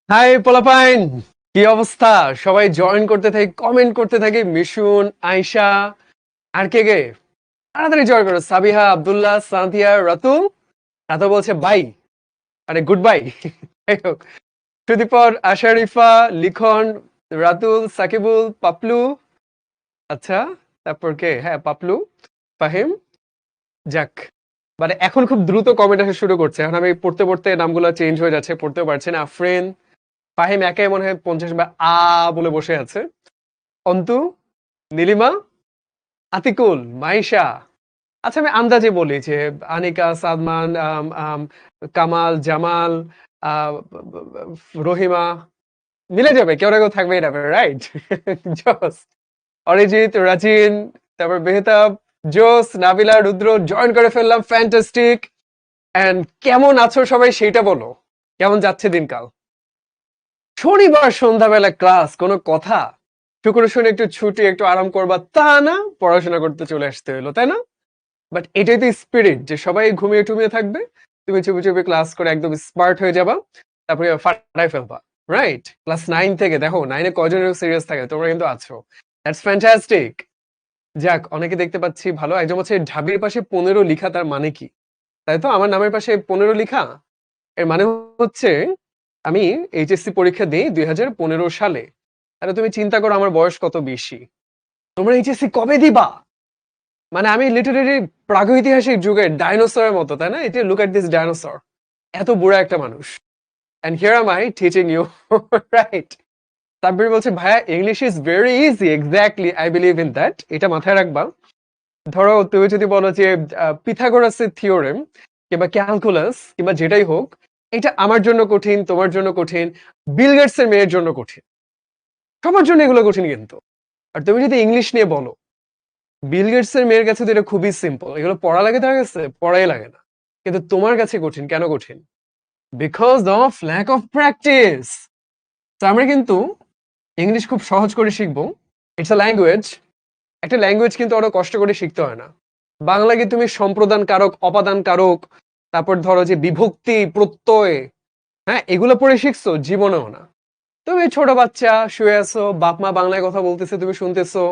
High পোলাপাইন, কি অবস্থা? সবাই জয়েন করতে থাকি, কমেন্ট করতে থাকি। মিশুন, আয়শা, আর কে কে? তাড়াতাড়ি জয়েন করো। সাবিহা, আব্দুল্লাহ, সান্তিয়া, রাতুল। রাতুল বলছে বাই, আরে গুড বাই। যাই হোক, সুদীপর, আশারিফা, লিখন, রাতুল, সাকিবুল, পাপলু। আচ্ছা, তারপর কে? হ্যাঁ, পাপলু, ফাহিম। যাক, মানে এখন খুব দ্রুত কমেন্ট আসা শুরু করছে। এখন আমি পড়তে পড়তে নামগুলো চেঞ্জ হয়ে যাচ্ছে, পড়তেও পারছি না। আফরিন, ফাহিম একাই মনে হয় 50 বার বলে বসে আছে। অন্তু, নীলিমা, আতিকুল, মাইশা। আচ্ছা, আমি আন্দাজে বলি যে আনিকা, সাদমান, কামাল, জামাল, আহ, রহিমা। মিলে যাবে, কেউ না কেউ থাকবেই না, রাইট? জোস। অরিজিৎ, রাজিন, তারপর বেহতাব, জোস, নাবিলা, রুদ্র জয়েন করে ফেললাম। ফ্যান্টাস্টিক। এন্ড কেমন আছো সবাই সেইটা বলো। কেমন যাচ্ছে দিনকাল? শনিবার সন্ধ্যাবেলা ক্লাস, কোনো কথা? শুক্র শনি একটু ছুটি, একটু আরাম করবা তা না, পড়াশোনা করতে চলে আসতে হলো, তাই না? বাট এটাই তো স্পিরিট, যে সবাই ঘুমিয়ে টুমিয়ে থাকবে, তুমি চুপি চুপি ক্লাস করে একদম স্মার্ট হয়ে যাবা, তারপরে ফাটাই ফেলবা। রাইট? ক্লাস 9 থেকে দেখো, 9-এ কজন সিরিয়াস থাকে, তোমরা কিন্তু আছো। That's fantastic. যাক, অনেকে দেখতে পাচ্ছি ভালো। একজন হচ্ছে ঢাবির পাশে 15 লিখা, তার মানে কি? তাই তো, আমার নামের পাশে 15 লিখা, এর মানে হচ্ছে আমি এইচএসসি পরীক্ষা দিই 2015 সালে। তাহলে তুমি চিন্তা করো আমার বয়স কত বেশি। তোমরা এইচএসসি কবে দিবা? মানে আমি লিটারেলি প্রাগৈতিহাসিক যুগের ডাইনোসরের মতো, তাই না? এটা, লুক এট দিস ডাইনোসর, এত বুড়া একটা মানুষ। And here am I teaching you. Right? Tabbir বলছে ভাইয়া English is very easy. Exactly, I believe in that. এটা মাথায় রাখবা। ধরো তুমি যদি বলো যে পিথাগোরাসের থিওরেম কিংবা ক্যালকুলাস কিংবা যেটাই হোক, এটা আমার জন্য কঠিন, তোমার জন্য কঠিন, বিল গেটস এর মেয়ের জন্য কঠিন, সবার জন্য এগুলো কঠিন কিন্তু। আর তুমি যদি ইংলিশ নিয়ে বলো, বিল গেটস এর মেয়ের কাছে তো এটা খুবই সিম্পল, এগুলো পড়া লাগে তার কাছে? পড়াই লাগে না। কিন্তু তোমার কাছে কঠিন, কেন কঠিন? Because of lack of practice. তো আমরা কিন্তু ইংলিশ খুব সহজ করে শিখবো। It's a language. একটা ল্যাঙ্গুয়েজ কিন্তু আরো কষ্ট করে শিখতে হয় না। বাংলা কি তুমি সম্প্রদান কারক, অপাদান কারক, তারপর ধরো যে বিভক্তি, প্রত্যয়, হ্যাঁ, এগুলো পড়ে শিখছো? জীবনেও না। তুমি ছোট বাচ্চা, শুয়ে আছো, বাপ মা বাংলায় কথা বলতেছে, তুমি শুনতেছো,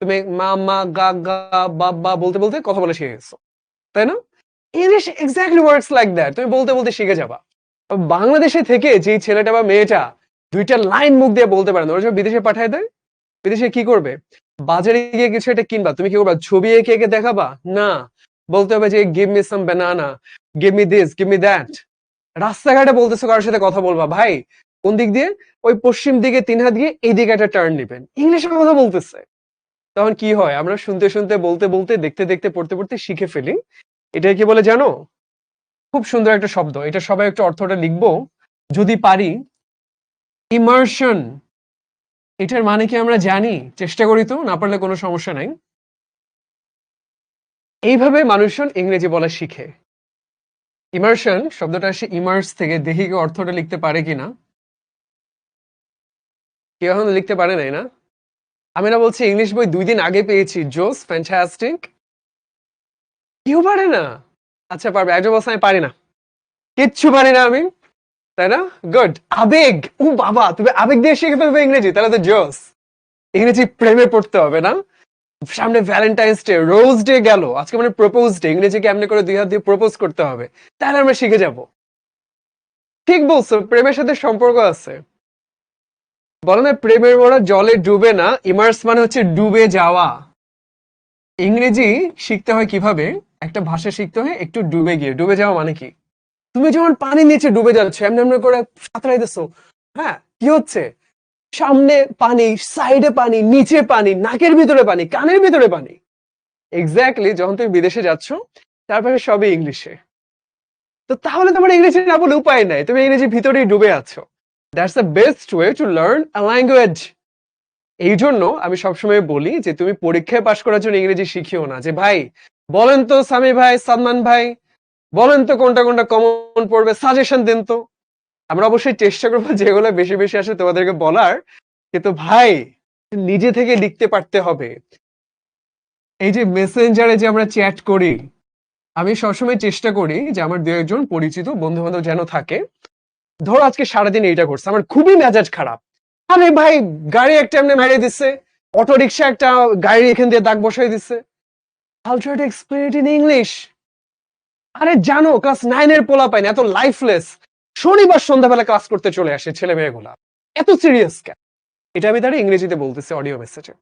তুমি মা মা গা গা বাবা বলতে বলতে কথা বলে শিখে গেছো, তাই না? English exactly works like that, তুমি বলতে বলতে শিখে যাবা। বাংলাদেশে থেকে যে ছেলেটা বা মেয়েটা দুইটা লাইন মুখ দিয়ে বলতে পারে না, ওরা যখন বিদেশে পাঠায় দেয়, বিদেশে কি করবে? বাজারে গিয়ে কিছু একটা কিনবা, তুমি কি করবা? ছবি এঁকে এঁকে দেখাবা না, বলতে হবে যে give me some banana, give me this, give me that. রাস্তাঘাটে বলতেছো কারোর সাথে কথা বলবা, ভাই কোন দিক দিয়ে? ওই পশ্চিম দিকে 3 হাত দিয়ে এই দিকে একটা টার্ন নিবেন, ইংলিশে কথা বলতেছে। তখন কি হয়? আমরা শুনতে শুনতে, বলতে বলতে, দেখতে দেখতে, পড়তে পড়তে শিখে ফেলি। এটাই কি বলে জানো? খুব সুন্দর একটা শব্দ, এটা সবাই একটু অর্থটা লিখবো যদি পারি। ইমার্শন। এটার মানে কি আমরা জানি? চেষ্টা করি তো, না পারলে কোনো সমস্যা নাই। এইভাবে মানুষজন ইংরেজি বলা শিখে। ইমার্শন শব্দটা আসে ইমার্স থেকে, দেখি কি অর্থটা লিখতে পারে কিনা। কেউ এখন লিখতে পারে নাই না? আমি না বলছি ইংলিশ বই 2 দিন আগে পেয়েছি, জোস, ফ্যান্টাস্টিক। কেউ পারে না? আচ্ছা, পারবে একজন বলছে আমি পারি না, কিচ্ছু পারি না আমি, তাই না? গুড। আবেগ, ও বাবা, তুমি আবেগ দিয়ে শিখে ফেলবে ইংরেজি, তাহলে তো জোস। ইংরেজি প্রেমে পড়তে হবে না? সামনে ভ্যালেন্টাইন্স ডে, রোজ ডে গেল, আজকে মানে প্রপোজ ডে, ইংরেজি কেমনে করে 2 হাত দিয়ে প্রপোজ করতে হবে, তাহলে আমরা শিখে যাব। ঠিক বলছো, প্রেমের সাথে সম্পর্ক আছে। বলে না প্রেমের ওরা জলে ডুবে না, ইমার্স মানে হচ্ছে ডুবে যাওয়া। ইংরেজি শিখতে হয় কিভাবে? একটা ভাষা শিখতে হয় একটু ডুবে গিয়ে। ডুবে যাওয়া মানে কি? তুমি যেমন পানির নিচে ডুবে যাচ্ছ, এমনি এমনি করে সাঁতরাইতেছো, হ্যাঁ, কি হচ্ছে? সামনে পানি, সাইডে পানি, নিচে পানি, নাকের ভিতরে পানি, কানের ভিতরে পানি। এক্স্যাক্টলি, যখন তুমি বিদেশে যাচ্ছ, তারপরে সবই ইংলিশে। তো তাহলে তোমার ইংরেজি না বলে উপায় নাই, তুমি ইংরেজির ভিতরেই ডুবে আছো। That's the best way to learn a language. এই জন্য আমি সবসময় বলি যে তুমি পরীক্ষায় পাশ করার জন্য ইংরেজি শিখিও না, যে ভাই বলেন তো সামি ভাই, সালমান ভাই, বলেন তো কোনটা কোনটা কমন পড়বে, সাজেশন দেন তো। আমরা অবশ্যই চেষ্টা করবো যেগুলো বেশি বেশি আসে তোমাদেরকে বলার, কিন্তু ভাই নিজে থেকে লিখতে পারতে হবে। এই যে মেসেঞ্জারে যে আমরা চ্যাট করি, আমি সবসময় চেষ্টা করি যে আমার 2-1 জন পরিচিত বন্ধু বান্ধব যেন থাকে, ধরো আজকে সারাদিন এইটা করছে, আমার খুবই মেজাজ খারাপ। আরে ভাই, গাড়ি একটা এমনি মেরে দিচ্ছে, অটো রিক্সা একটা গাড়ি এখান দিয়ে দাগ বসাই দিচ্ছে। I'll try to explain it in English. আরে জানো, ক্লাস 9 এর পোলা পাইনি, এত লাইফলেস। শনিবার সন্ধ্যাবেলা ক্লাস করতে চলে আসে ছেলে মেয়েগুলা, এত সিরিয়াস কেন? এটা আমি তারা ইংরেজিতে বলতেছি অডিও মেসেজে।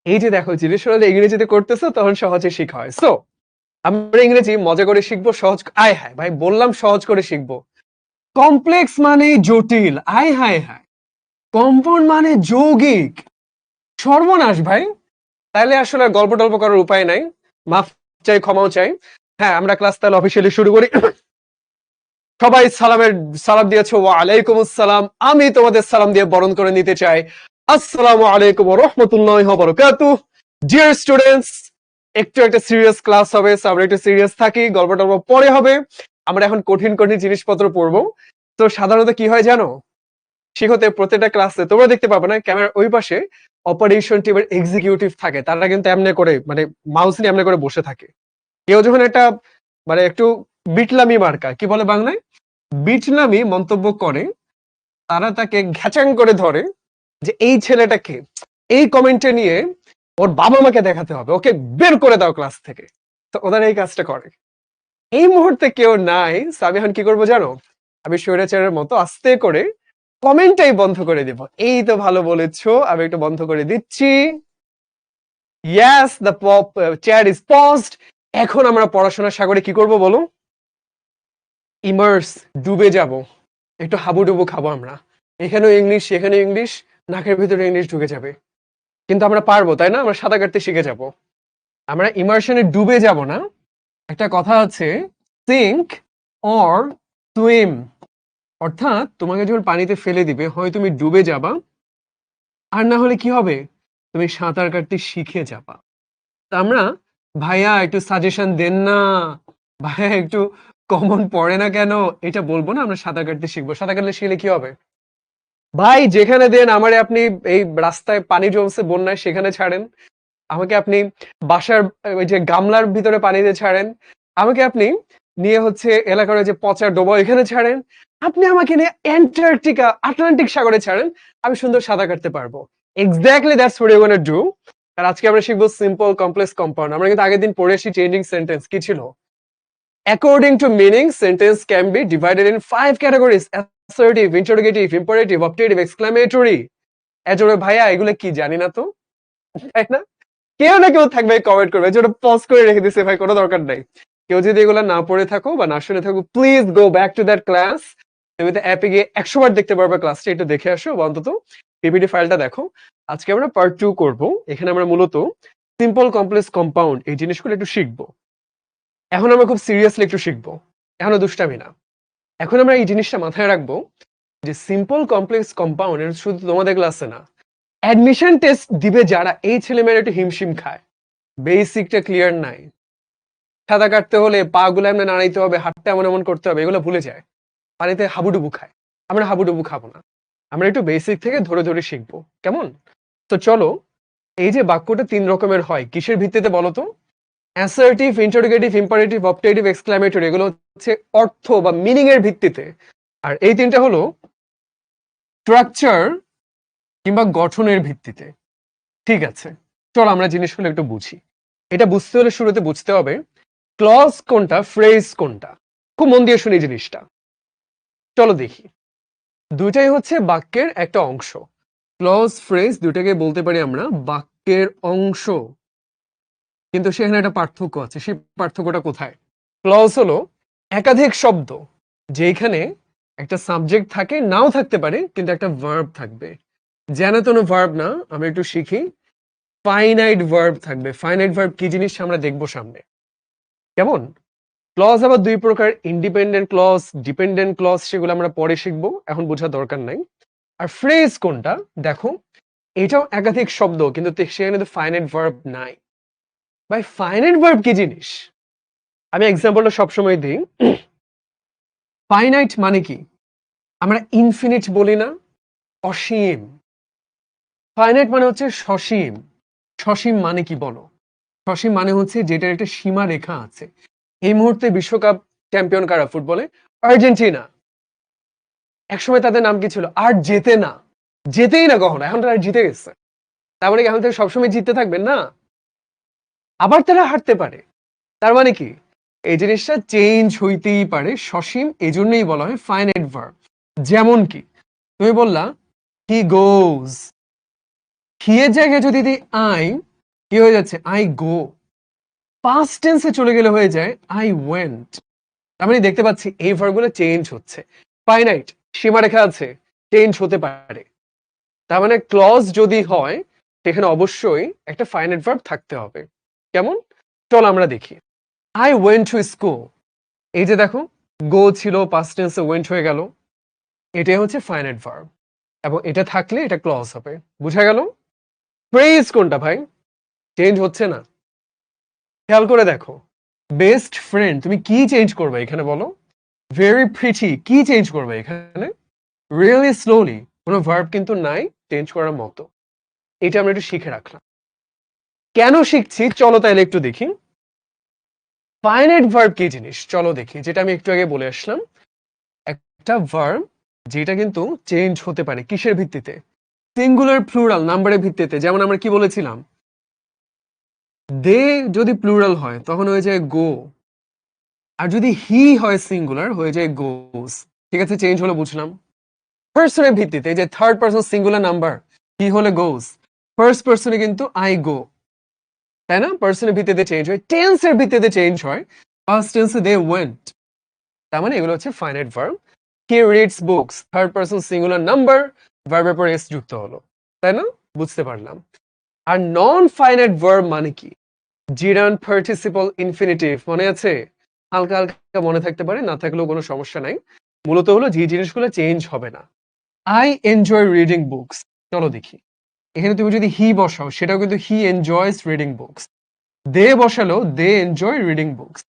এই যে দেখো, জিনিসগুলো ইংরেজিতে করতেছো তখন সহজে শিখা হয়। সো আমরা ইংরেজি মজা করে শিখবো, সহজ। আয় হায় ভাই, বললাম সহজ করে শিখবো। কমপ্লেক্স মানে জটিল, আয় হায় হায়। কম্পাউন্ড মানে যৌগিক, সর্বনাশ ভাই। তাইলে আসলে গল্প টল্প করার উপায় নাই, মাফ চাই, ক্ষমাও চাই। হ্যাঁ, আমরা ক্লাস তাহলে অফিসিয়ালি শুরু করি। সবাই সালাম দিয়েছো, ওয়া আলাইকুম আসসালাম। আমি তোমাদের সালাম দিয়ে বরণ করে নিতে চাই। আসসালামু আলাইকুম ওয়া রাহমাতুল্লাহি ওয়া বারাকাতুহু। ডিয়ার স্টুডেন্টস, একটু একটা সিরিয়াস ক্লাস হবে, সো আমরা একটু সিরিয়াস থাকি, গল্প টল্প পরে হবে। আমরা এখন কঠিন কঠিন জিনিসপত্র পড়বো। তো সাধারণত কি হয় জানো, শিখতে প্রত্যেকটা ক্লাসে তোমরা দেখতে পাবে না, ক্যামেরার ওই পাশে অপারেশন টিমের এক্সিকিউটিভ থাকে, তারা কিন্তু এমনি করে মানে মাউস নিয়ে এমনি করে বসে থাকে। কেউ যখন একটা মানে একটু বিটলামি মার্কা, কি বলে বাংলায়, বিটলামি মন্তব্য করে, তারা তাকে ঘ্যাচাং করে ধরে যে এই ছেলেটাকে এই কমেন্টে নিয়ে ওর বাবা মাকে দেখাতে হবে, ওকে বের করে দাও ক্লাস থেকে। তো ওরা এই কাজটা করে। এই মুহূর্তে কেউ নাই, so আমি এখন কি করবো জানো, আমি স্বৈরাচারের মতো আস্তে করে কমেন্টটাই বন্ধ করে দিব। এই তো ভালো বলেছো, আমি একটু বন্ধ করে দিচ্ছি। Yes, the chair is paused. এখন আমরা পড়াশোনার সাগরে কি করব বলো, ইমার্স, ডুবে যাব, একটু হাবুডুবু খাবো আমরা। এখানেও ইংলিশ, সেখানেও ইংলিশ, নাকের ভিতরে ইংলিশ ঢুকে যাবে। কিন্তু আমরা পারবো, তাই না? আমরা সাঁতার কাটতে শিখে যাব। আমরা ইমার্শনে ডুবে যাব না। একটা কথা আছে, সিঙ্ক অর সুইম, অর্থাৎ তোমাকে যখন পানিতে ফেলে দিবে, হয় তুমি ডুবে যাবা, আর না হলে কি হবে, তুমি সাঁতার কাটতে শিখে যাবা। তা আমরা, ভাইয়া একটু সাজেশন দেন না, ভাইয়া একটু কমন পড়ে না কেন, এটা বলবো না। আমরা সাঁতার কাটতে শিখবো। সাঁতার কাটলে শিখলে কি হবে ভাই, যেখানে দেন আমারে আপনি, এই রাস্তায় পানি জমছে বন্যায় সেখানে ছাড়েন, আমাকে আপনি বাসার ওই যে গামলার ভিতরে পানি দিয়ে ছাড়েন, আমাকে আপনি নিয়ে হচ্ছে এলাকার ওই যে পচা ডোবা এখানে ছাড়েন, আপনি আমাকে নিয়ে অ্যান্টার্কটিকা আটলান্টিক সাগরে ছাড়েন, আমি সুন্দর সাঁতার কাটতে পারবো। Exactly that's what you gonna do. আর আজকে আমরা শিখবো সিম্পল, কমপ্লেক্স, কম্পাউন্ড। আমরা কিন্তু আগের দিন পড়ে এসেছি চেঞ্জিং সেন্টেন্স, কি ছিল? According to meaning, sentence can be divided in 5 categories: assertive, interrogative, imperative, optative, exclamatory. এজন্য ভাইয়া এগুলো কি জানি না তো, তাই না? কেউ না কেউ থাকবে কমেন্ট করবে, যেটা পজ করে রেখে দিছে, ভাই কোনো দরকার নাই। কেউ যদি এগুলো না পড়ে থাকো বা না শুনে থাকো, please go back to that class. তুমি তো অ্যাপে গিয়ে 100 বার দেখতে পারবে, ক্লাসটা একটু দেখে আসো, বা অন্তত পিপিটি ফাইলটা দেখো। আজকে আমরা পার্ট 2 করব। এখানে আমরা মূলত সিম্পল, কমপ্লেক্স, কম্পাউন্ড এই জিনিসগুলো একটু শিখবো। এখন আমরা খুব সিরিয়াসলি একটু শিখবো, এখনো দুষ্টামি না। এখন আমরা এই জিনিসটা মাথায় রাখবো যে সিম্পল, কমপ্লেক্স, কম্পাউন্ড এটা শুধু তোমাদের ক্লাসে না, অ্যাডমিশন টেস্ট দিবে যারা, এই ছেলেমেয়েরা একটু হিমশিম খায়, বেসিকটা ক্লিয়ার নাই। সাঁতার কাটতে হলে পা গুলো এমন নাড়াইতে হবে, হাতটা এমন এমন করতে হবে, এগুলো ভুলে যায়, পানিতে হাবুডুবু খায়। আমরা হাবুডুবু খাবো না, আমরা একটু বেসিক থেকে ধরে ধরে শিখবো, কেমন? তো চলো, এই যে বাক্যটা 3 রকমের হয়, কিসের ভিত্তিতে বলো তো? Assertive, interrogative, imperative, optative, exclamatory, এগুলো হচ্ছে অর্থ বা মিনিং এর ভিত্তিতে। আর এই তিনটা হলো স্ট্রাকচার কিংবা গঠনের ভিত্তিতে। ঠিক আছে, চলো আমরা জিনিসগুলো একটু বুঝি। এটা বুঝতে হলে শুরুতে বুঝতে হবে ক্লজ কোনটা, ফ্রেজ কোনটা। খুব মন দিয়ে শুনি জিনিসটা। চলো দেখি, দুইটাই হচ্ছে বাক্যের একটা অংশ। ক্লজ, ফ্রেজ দুইটাকে বলতে পারি আমরা বাক্যের অংশ, কিন্তু সেখানে একটা পার্থক্য আছে। সেই পার্থক্যটা কোথায়? ক্লজ হলো একাধিক শব্দ, যেখানে একটা সাবজেক্ট থাকে, নাও থাকতে পারে, কিন্তু একটা ভার্ব থাকবে। যেন তেন ভার্ব না, আমরা একটু শিখি। ফাইনাইট ভার্ব থাকবে। ফাইনাইট ভার্ব কি জিনিস আমরা দেখবো সামনে, কেমন? ক্লজ আবার দুই প্রকার, ইন্ডিপেন্ডেন্ট ক্লজ, ডিপেন্ডেন্ট ক্লজ, সেগুলো আমরা পরে শিখবো, এখন বোঝার দরকার নাই। আর ফ্রেজ কোনটা দেখো, এটাও একাধিক শব্দ, কিন্তু সেখানে তো ফাইনাইট ভার্ব নাই। ভাই ফাইনাইট ভার্ব কি জিনিস? আমি এক্সাম্পলটা সবসময় দিই। ফাইনাইট মানে কি? আমরা ইনফিনিট বলি না, অসীম। ফাইনাইট মানে হচ্ছে সসীম। সসীম মানে কি বলো? সসীম মানে হচ্ছে যেটার একটা সীমা রেখা আছে। এই মুহূর্তে বিশ্বকাপ চ্যাম্পিয়ন কারা ফুটবলে? আর্জেন্টিনা। একসময় তাদের নাম কি ছিল? আর জেতে না, জেতেই না কখনো, এখন তারা জিতে গেছে। তার মানে কি এখন থেকে সবসময় জিততে থাকবেন? না, আবার তারা হারতে পারে। তার মানে কি এই জিনিসটা চেঞ্জ হইতেই পারে, সসীম, এই জন্যই বলা হয় ফাইনাইট ভার্ব। যেমন কি তুমি বললা হি গোজ, হি এর জায়গায় যদি দিই আই, কি হয়ে যাচ্ছে? I go. পাস্ট টেন্সে চলে গেলে হয়ে যায় আই ওয়েন্ট। তার মানে দেখতে পাচ্ছি এই ভার্বগুলো চেঞ্জ হচ্ছে। ফাইনাইট, সীমারেখা আছে, চেঞ্জ হতে পারে। তার মানে ক্লজ যদি হয় সেখানে অবশ্যই একটা ফাইনাইট ভার্ব থাকতে হবে। কেমন? চল আমরা দেখি। আই ওয়েন্ট টু স্কুল, এই যে দেখো গো ছিল, পাস্ট টেন্সে ওয়েন্ট হয়ে গেল, এটাই হচ্ছে ফাইনাইট ভার্ব এবং এটা থাকলে এটা ক্লজ হবে। বুঝা গেল? ফ্রেজ কোনটা ভাই? চেঞ্জ হচ্ছে না। খেয়াল করে দেখো, বেস্ট ফ্রেন্ড, তুমি কি চেঞ্জ করবে এখানে বলো? ভেরি প্রিটি, কি চেঞ্জ করবে এখানে? রিয়েলি স্লোলি, কোনো ভার্ব কিন্তু নাই চেঞ্জ করার মতো। এটা আমরা একটু শিখে রাখলাম। কেন শিখছি চলো তাইলে একটু দেখি। ফাইনাইট ভার্ব কি জিনিস চলো দেখি, যেটা আমি একটু আগে বলে আসলাম। একটা ভার্ব যেটা কিন্তু চেঞ্জ হতে পারে কিসের ভিত্তিতে? সিঙ্গুলার প্লুরাল নাম্বারের ভিত্তিতে। যেমন আমরা কি বলেছিলাম, দে যদি প্লুরাল হয় তখন হয়ে যায় গো, আর যদি হি হয় সিঙ্গুলার হয়ে যায় গোস। ঠিক আছে, চেঞ্জ হলো বুঝলাম। পার্সনের ভিত্তিতে, যে থার্ড পার্সন সিঙ্গুলার নাম্বার, হি হলে গোস, ফার্স্ট পার্সনে কিন্তু আই গো, তাই না? পার্সনের ভিত্তিতে চেঞ্জ হয়, টেন্সের ভিত্তিতে চেঞ্জ হয়, পাস্ট টেন্সে দে ওয়েন্ট। তার মানে এগুলো হচ্ছে finite verb. He reads books, third person singular number, ভার্বের পর এস যুক্ত হলো, তাই না? বুঝতে পারলাম। আর নন ফাইনাইট ভার্ব মানে কি? জিরান পার্টিসিপল ইনফিনিটিভ মনে আছে? হালকা হালকা মনে থাকতে পারে, না থাকলেও কোনো সমস্যা নাই। মূলত হলো যে জিনিসগুলো চেঞ্জ হবে না। আই এনজয় রিডিং বুকস, চলো দেখি। এখানে তুমি যদি হি বসাও সেটাও কিন্তু he enjoys reading books. They বসালো they enjoy reading books.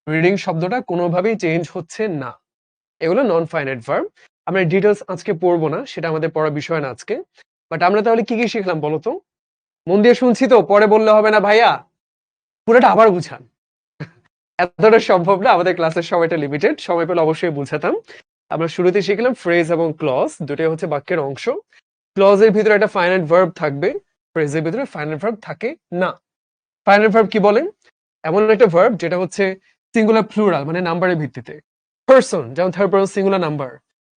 Reading শব্দটা কোনোভাবেই চেঞ্জ হচ্ছে না। এগুলো নন ফাইনাইট ভার্ব। আমরা ডিটেলস আজকে পড়বো না, সেটা আমাদের পড়ার বিষয় না আজকে। বাট আমরা তাহলে কি কি শিখলাম বলো তো? মন দিয়ে শুনছি তো, পরে বললে হবে না ভাইয়া, পুরোটা আবার বুঝান। এতটা সম্ভব না, আমাদের ক্লাসের সময়টা লিমিটেড, সময় পেলে অবশ্যই বুঝাতাম। আমরা শুরুতে শিখলাম ফ্রেজ এবং ক্লজ, দুটোই হচ্ছে বাক্যের অংশ। ক্লজের ভিতরে একটা ফাইনাইট ভার্ব থাকবে, ফ্রেজের ভিতরে ফাইনাইট ভার্ব থাকে না। ফাইনাইট ভার্ব কি বলেন? এমন একটা ভার্ব যেটা হচ্ছে সিঙ্গুলার প্লুরাল মানে নাম্বারের ভিত্তিতে, পারসন যেমন থার্ড পারসন সিঙ্গুলার নাম্বার,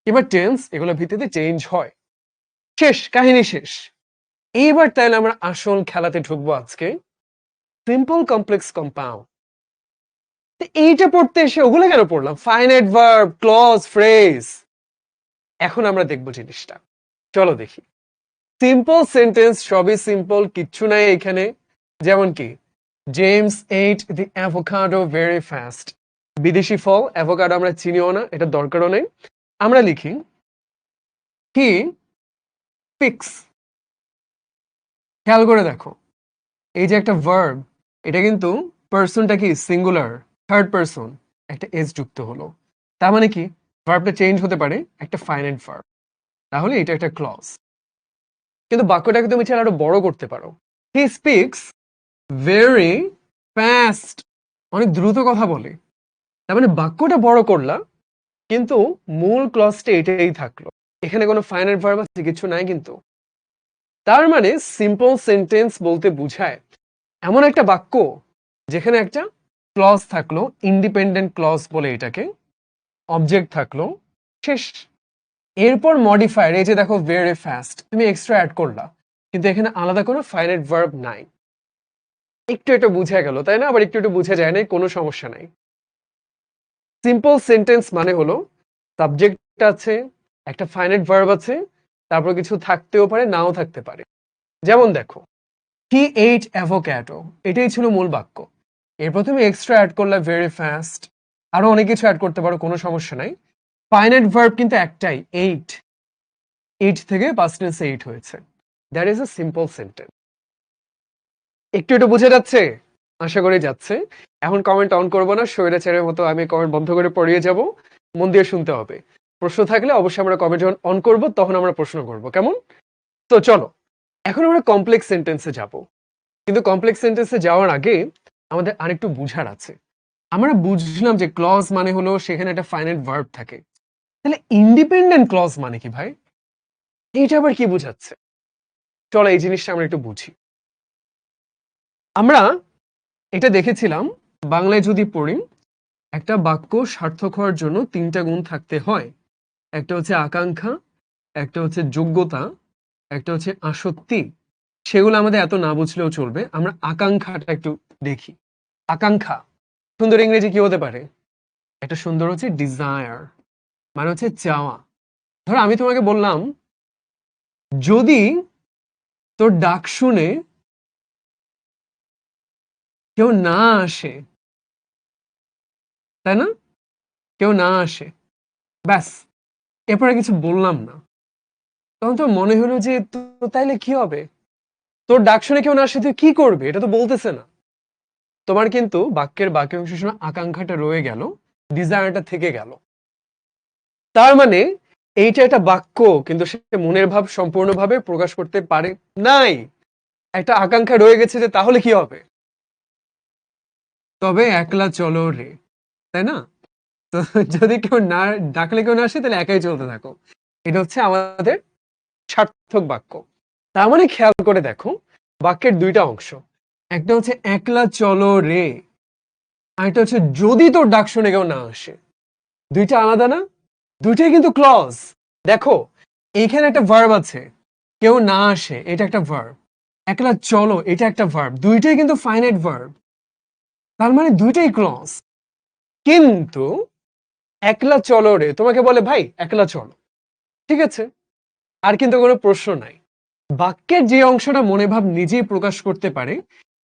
কিংবা টেন্স, এগুলোর ভিত্তিতে চেঞ্জ হয়। শেষ, কাহিনী শেষ। এইবার তাহলে আমরা আসল খেলাতে ঢুকবো আজকে। Simple complex compound. এইটা পড়তে এসে ওগুলো কেন পড়লাম? Finite verb, clause, phrase. এখন আমরা দেখবো জিনিসটা, চলো দেখি। সিম্পল সেন্টেন্স সবই সিম্পল, কিচ্ছু নাই এখানে। যেমন কি জেমস এট দি অ্যাভোকাডো ভেরি ফাস্ট। বিদেশি ফল অ্যাভোকাডো আমরা চিনিও না, এটা দরকারও নেই। আমরা লিখি হি পিক্স। খেয়াল করে দেখো, এই যে একটা ভার্ব, এটা কিন্তু পার্সনটা কি সিঙ্গুলার, থার্ড পার্সন, একটা এস যুক্ত হলো। তার মানে কি ভার্বটা চেঞ্জ হতে পারে, একটা ফাইনাইট ভার্ব, তাহলে এটা একটা ক্লজ। কিন্তু বাক্যটাকে তুমি চাইলে আরো বড় করতে পারো। হি স্পিক্স ভেরি ফাস্ট, অনেক দ্রুত কথা বলে। তার মানে বাক্যটা বড় করলা, কিন্তু মূল ক্লজটা এটাই থাকলো। এখানে কোনো ফাইনাইট ভার্ব আছে কিছু নাই কিন্তু। তার মানে সিম্পল সেন্টেন্স বলতে বুঝায় এমন একটা বাক্য যেখানে একটা ক্লজ থাকলো, ইন্ডিপেন্ডেন্ট ক্লজ বলে এটাকে, অবজেক্ট থাকলো, শেষ। এরপর মডিফায়ার, এই যে দেখো ভেরি ফাস্ট, তুমি এক্সট্রা অ্যাড করলা, কিন্তু এখানে আলাদা কোনো ফাইনাইট ভার্ব নাই। একটু একটু বুঝা গেল তাই না? আবার একটু একটু বুঝা যায় না, কোনো সমস্যা নাই। সিম্পল সেন্টেন্স মানে হলো সাবজেক্ট আছে, একটা ফাইনাইট ভার্ব আছে, তারপর কিছু থাকতেও পারে নাও থাকতে পারে। যেমন দেখো হি এইট অ্যাভোক্যাডো, এটাই ছিল মূল বাক্য। এরপর তুমি এক্সট্রা অ্যাড করলে ভেরি ফাস্ট, আরো অনেক কিছু অ্যাড করতে পারো, কোনো সমস্যা নাই। ফাইনাইট ভার্ব কিন্তু একটাই, এইট। এইট থেকে পাস্ট টেন্সে এইট হয়েছে। That is a simple sentence. একটু একটু বুঝে যাচ্ছে? আশা করি যাচ্ছে। এখন কমেন্ট অন করবো না, স্বৈরাচারের মতো আমি কমেন্ট বন্ধ করে পড়িয়ে যাব। মন দিয়ে শুনতে হবে। প্রশ্ন থাকলে অবশ্যই আমরা কমেন্ট যখন অন করব তখন আমরা প্রশ্ন করব, কেমন? তো চলো এখন আমরা কমপ্লেক্স সেন্টেন্সে যাব। কিন্তু কমপ্লেক্স সেন্টেন্সে যাওয়ার আগে আমাদের আরেকটু বুঝার আছে। আমরা বুঝলাম যে ক্লজ মানে হলো সেখানে একটা ফাইনাইট ভার্ব থাকে। তাহলে ইন্ডিপেন্ডেন্ট ক্লজ মানে কি ভাই? এইটা আবার কি বোঝাচ্ছে? চলো এই জিনিসটা আমরা একটু বুঝি। আমরা এটা দেখেছিলাম বাংলায় যদি পড়ি, একটা বাক্য সার্থক হওয়ার জন্য ৩টা গুণ থাকতে হয়। একটা হচ্ছে আকাঙ্ক্ষা, একটা হচ্ছে যোগ্যতা, একটা হচ্ছে আসক্তি। সেগুলো আমাদের এত না বুঝলেও চলবে। আমরা আকাঙ্ক্ষাটা একটু দেখি। আকাঙ্ক্ষা সুন্দর ইংরেজি কি হতে পারে? একটা সুন্দর হচ্ছে ডিজায়ার, মানে হচ্ছে চাওয়া। ধরো আমি তোমাকে বললাম, যদি তোর ডাক শুনে কেউ না আসে, তাই না? কেউ না আসে, ব্যাস, এরপরে কিছু বললাম না। তখন তো মনে হলো যে তো তাইলে কি হবে? তোর ডাক শুনে কেউ না আসে তুই কি করবে? এটা তো বলতেছে না। তোমার কিন্তু বাক্যের বাকি অংশের সময় আকাঙ্ক্ষাটা রয়ে গেল, ডিজায়ারটা থেকে গেল। তার মানে এইটা একটা বাক্য, কিন্তু সে মনের ভাব সম্পূর্ণভাবে প্রকাশ করতে পারে নাই। একটা আকাঙ্ক্ষা রয়ে গেছে যে তাহলে কি হবে? তবে একলা চলো রে, তাই না? তো যদি কেউ না ডাকলে কেউ না আসে তাহলে একাই চলতে থাকো। এটা হচ্ছে আমাদের সার্থক বাক্য। তার মানে খেয়াল করে দেখো, বাক্যের 2টা অংশ। একটা হচ্ছে একলা চলো রে, আর একটা হচ্ছে যদি তোর ডাক শুনে কেউ না আসে। 2টা আলাদা না? 2টাই কিন্তু ক্লজ। দেখো, এইখানে একটা ভার্ব আছে, কেউ না আসে, এটা একটা ভার্ব। একলা চলো, এটা একটা ভার্ব। 2টাই কিন্তু ফাইনাইট ভার্ব। তার মানে 2টাই ক্লজ। কিন্তু একলা চলো রে, তোমাকে বলে ভাই একলা চলো, ঠিক আছে, আর কিন্তু কোনো প্রশ্ন নাই। বাক্যের যে অংশটা মনে ভাব নিজেই প্রকাশ করতে পারে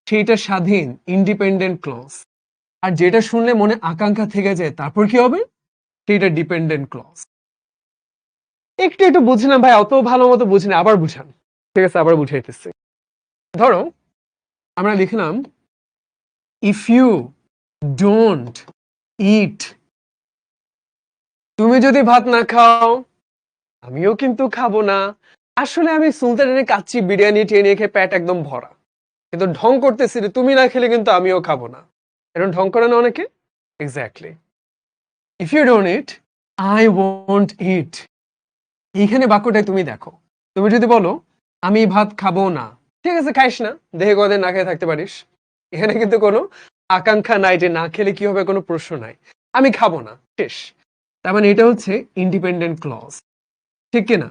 সেইটা স্বাধীন, ইন্ডিপেন্ডেন্ট ক্লজ। আর যেটা শুনলে মনে আকাঙ্ক্ষা থেকে যায় তারপর কি হবে, সেইটা ডিপেন্ডেন্ট ক্লজ। একটু একটু বুঝলাম ভাই, অত ভালো মতো বুঝিনি, আবার বুঝান। ঠিক আছে, আবার বুঝাইতেছি। ধরো আমরা লিখলাম, ইফ ইউ ডোন্ট ইট, তুমি যদি ভাত না খাও আমিও কিন্তু খাবো না। আসলে আমি সুলতানের কাচ্চি বিরিয়ানি টেনে খেয়ে পেট একদম ভরা, কিন্তু ঢং করতেছি যে তুমি না খেলে কিন্তু আমিও খাবো না। এরকম ঢং করে না অনেকে। Exactly, if you don't eat I won't eat. এইখানে বাক্যটাই তুমি দেখো, তুমি যদি বলো আমি ভাত খাবো না, ঠিক আছে খাইস না, দেহে কদিন না খেয়ে থাকতে পারিস। এখানে কিন্তু কোনো আকাঙ্ক্ষা নাই যে না খেলে কি হবে, কোনো প্রশ্ন নাই। আমি খাবো না, শেষ। তার মানে এটা হচ্ছে ইন্ডিপেন্ডেন্ট ক্লজ, ঠিক কিনা?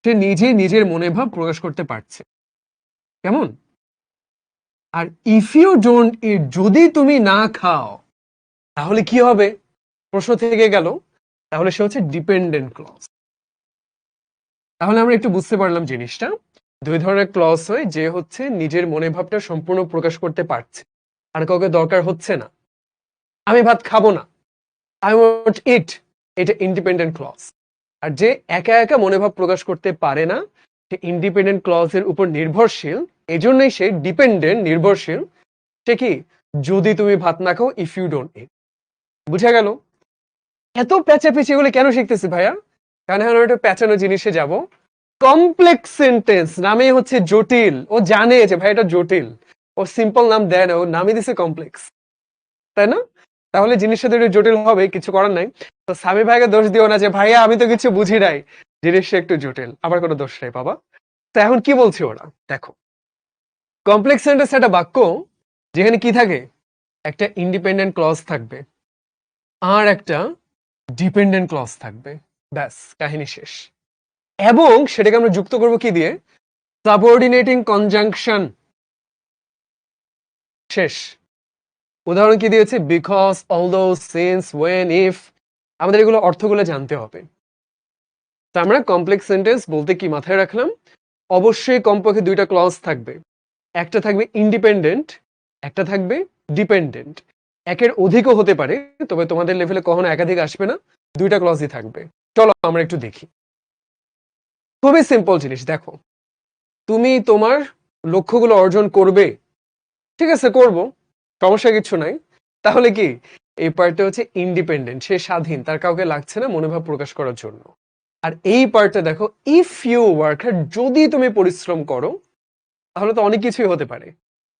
সে নিজে নিজের মনে ভাব প্রকাশ করতে পারছে, কেমন? আর ইফ ইউ ডোন্ট ইট, যদি তুমি না খাও তাহলে কি হবে, প্রশ্ন থেকে গেল। তাহলে সে হচ্ছে ডিপেন্ডেন্ট ক্লজ। তাহলে আমরা একটু বুঝতে পারলাম জিনিসটা। 2 ধরনের ক্লজ হয়, যে হচ্ছে নিজের মনে ভাবটা সম্পূর্ণ প্রকাশ করতে পারছে, আর কাউকে দরকার হচ্ছে না। আমি ভাত খাবো না, আই ওয়ান্ট ইট, এটা ইন্ডিপেন্ডেন্ট ক্লজ। আর যে একা একা মনোভাব প্রকাশ করতে পারে না, সে ইন্ডিপেন্ডেন্ট ক্লজের উপর নির্ভরশীল। এজন্যই সে ডিপেন্ডেন্ট, নির্ভরশীল। সে কি, যদি তুমি ভাত না খাও, ইফ ইউ ডোন্ট ইট। বুঝা গেল? এত প্যাচাপেচি এগুলো কেন শিখতেছি ভাইয়া? কারণ এখন একটা প্যাচানো জিনিসে যাব। কমপ্লেক্স সেন্টেন্স নামে হচ্ছে জটিল। ও জানে যে ভাই এটা জটিল, ও সিম্পল নাম দেয় না, ও নামই দিছে কমপ্লেক্স, তাই না? তাহলে জিনিসটা তো একটু জটিল হবে, কিছু করার নাই। তো সামি ভাইকে দোষ দিও না যে ভাইয়া আমি তো কিছু বুঝি নাই, জিনিসটা একটু জটিল, আবার কোনো দোষ নাই বাবা। তো এখন কি বলছি ওরা, দেখো, কমপ্লেক্স সেন্টেন্স একটা বাক্য যেখানে কি থাকে, একটা ইন্ডিপেন্ডেন্ট ক্লজ থাকবে আর একটা ডিপেন্ডেন্ট ক্লজ থাকবে, ব্যাস কাহিনী শেষ। এবং সেটাকে আমরা যুক্ত করব কি দিয়ে, সাবঅর্ডিনেটিং কনজাংশন, শেষ। উদাহরণ কি দিয়েছে, because, although, since, when, if. আমাদের এগুলো অর্থগুলো জানতে হবে। তো আমরা কমপ্লেক্স সেন্টেন্স বলতে কি মাথায় রাখলাম, অবশ্যই কমপক্ষে 2টা ক্লজ থাকবে। একটা থাকবে ইন্ডিপেন্ডেন্ট, একটা থাকবে ডিপেন্ডেন্ট। একের অধিকও হতে পারে, তবে তোমাদের লেভেলে কখনো একাধিক আসবে না, 2টা ক্লজই থাকবে। চলো আমরা একটু দেখি। খুবই সিম্পল জিনিস, দেখো, তুমি তোমার লক্ষ্যগুলো অর্জন করবে, ঠিক আছে করব, সমস্যা কিছু নাই। তাহলে কি, এই পার্টটা হচ্ছে ইন্ডিপেন্ডেন্ট, সে স্বাধীন, তার কাউকে লাগছে না মনোভাব প্রকাশ করার জন্য। আর এই পার্টটা দেখো, ইফ ইউ ওয়ার্ক হার্ড, যদি তুমি পরিশ্রম করো, তাহলে তো অনেক কিছুই হতে পারে।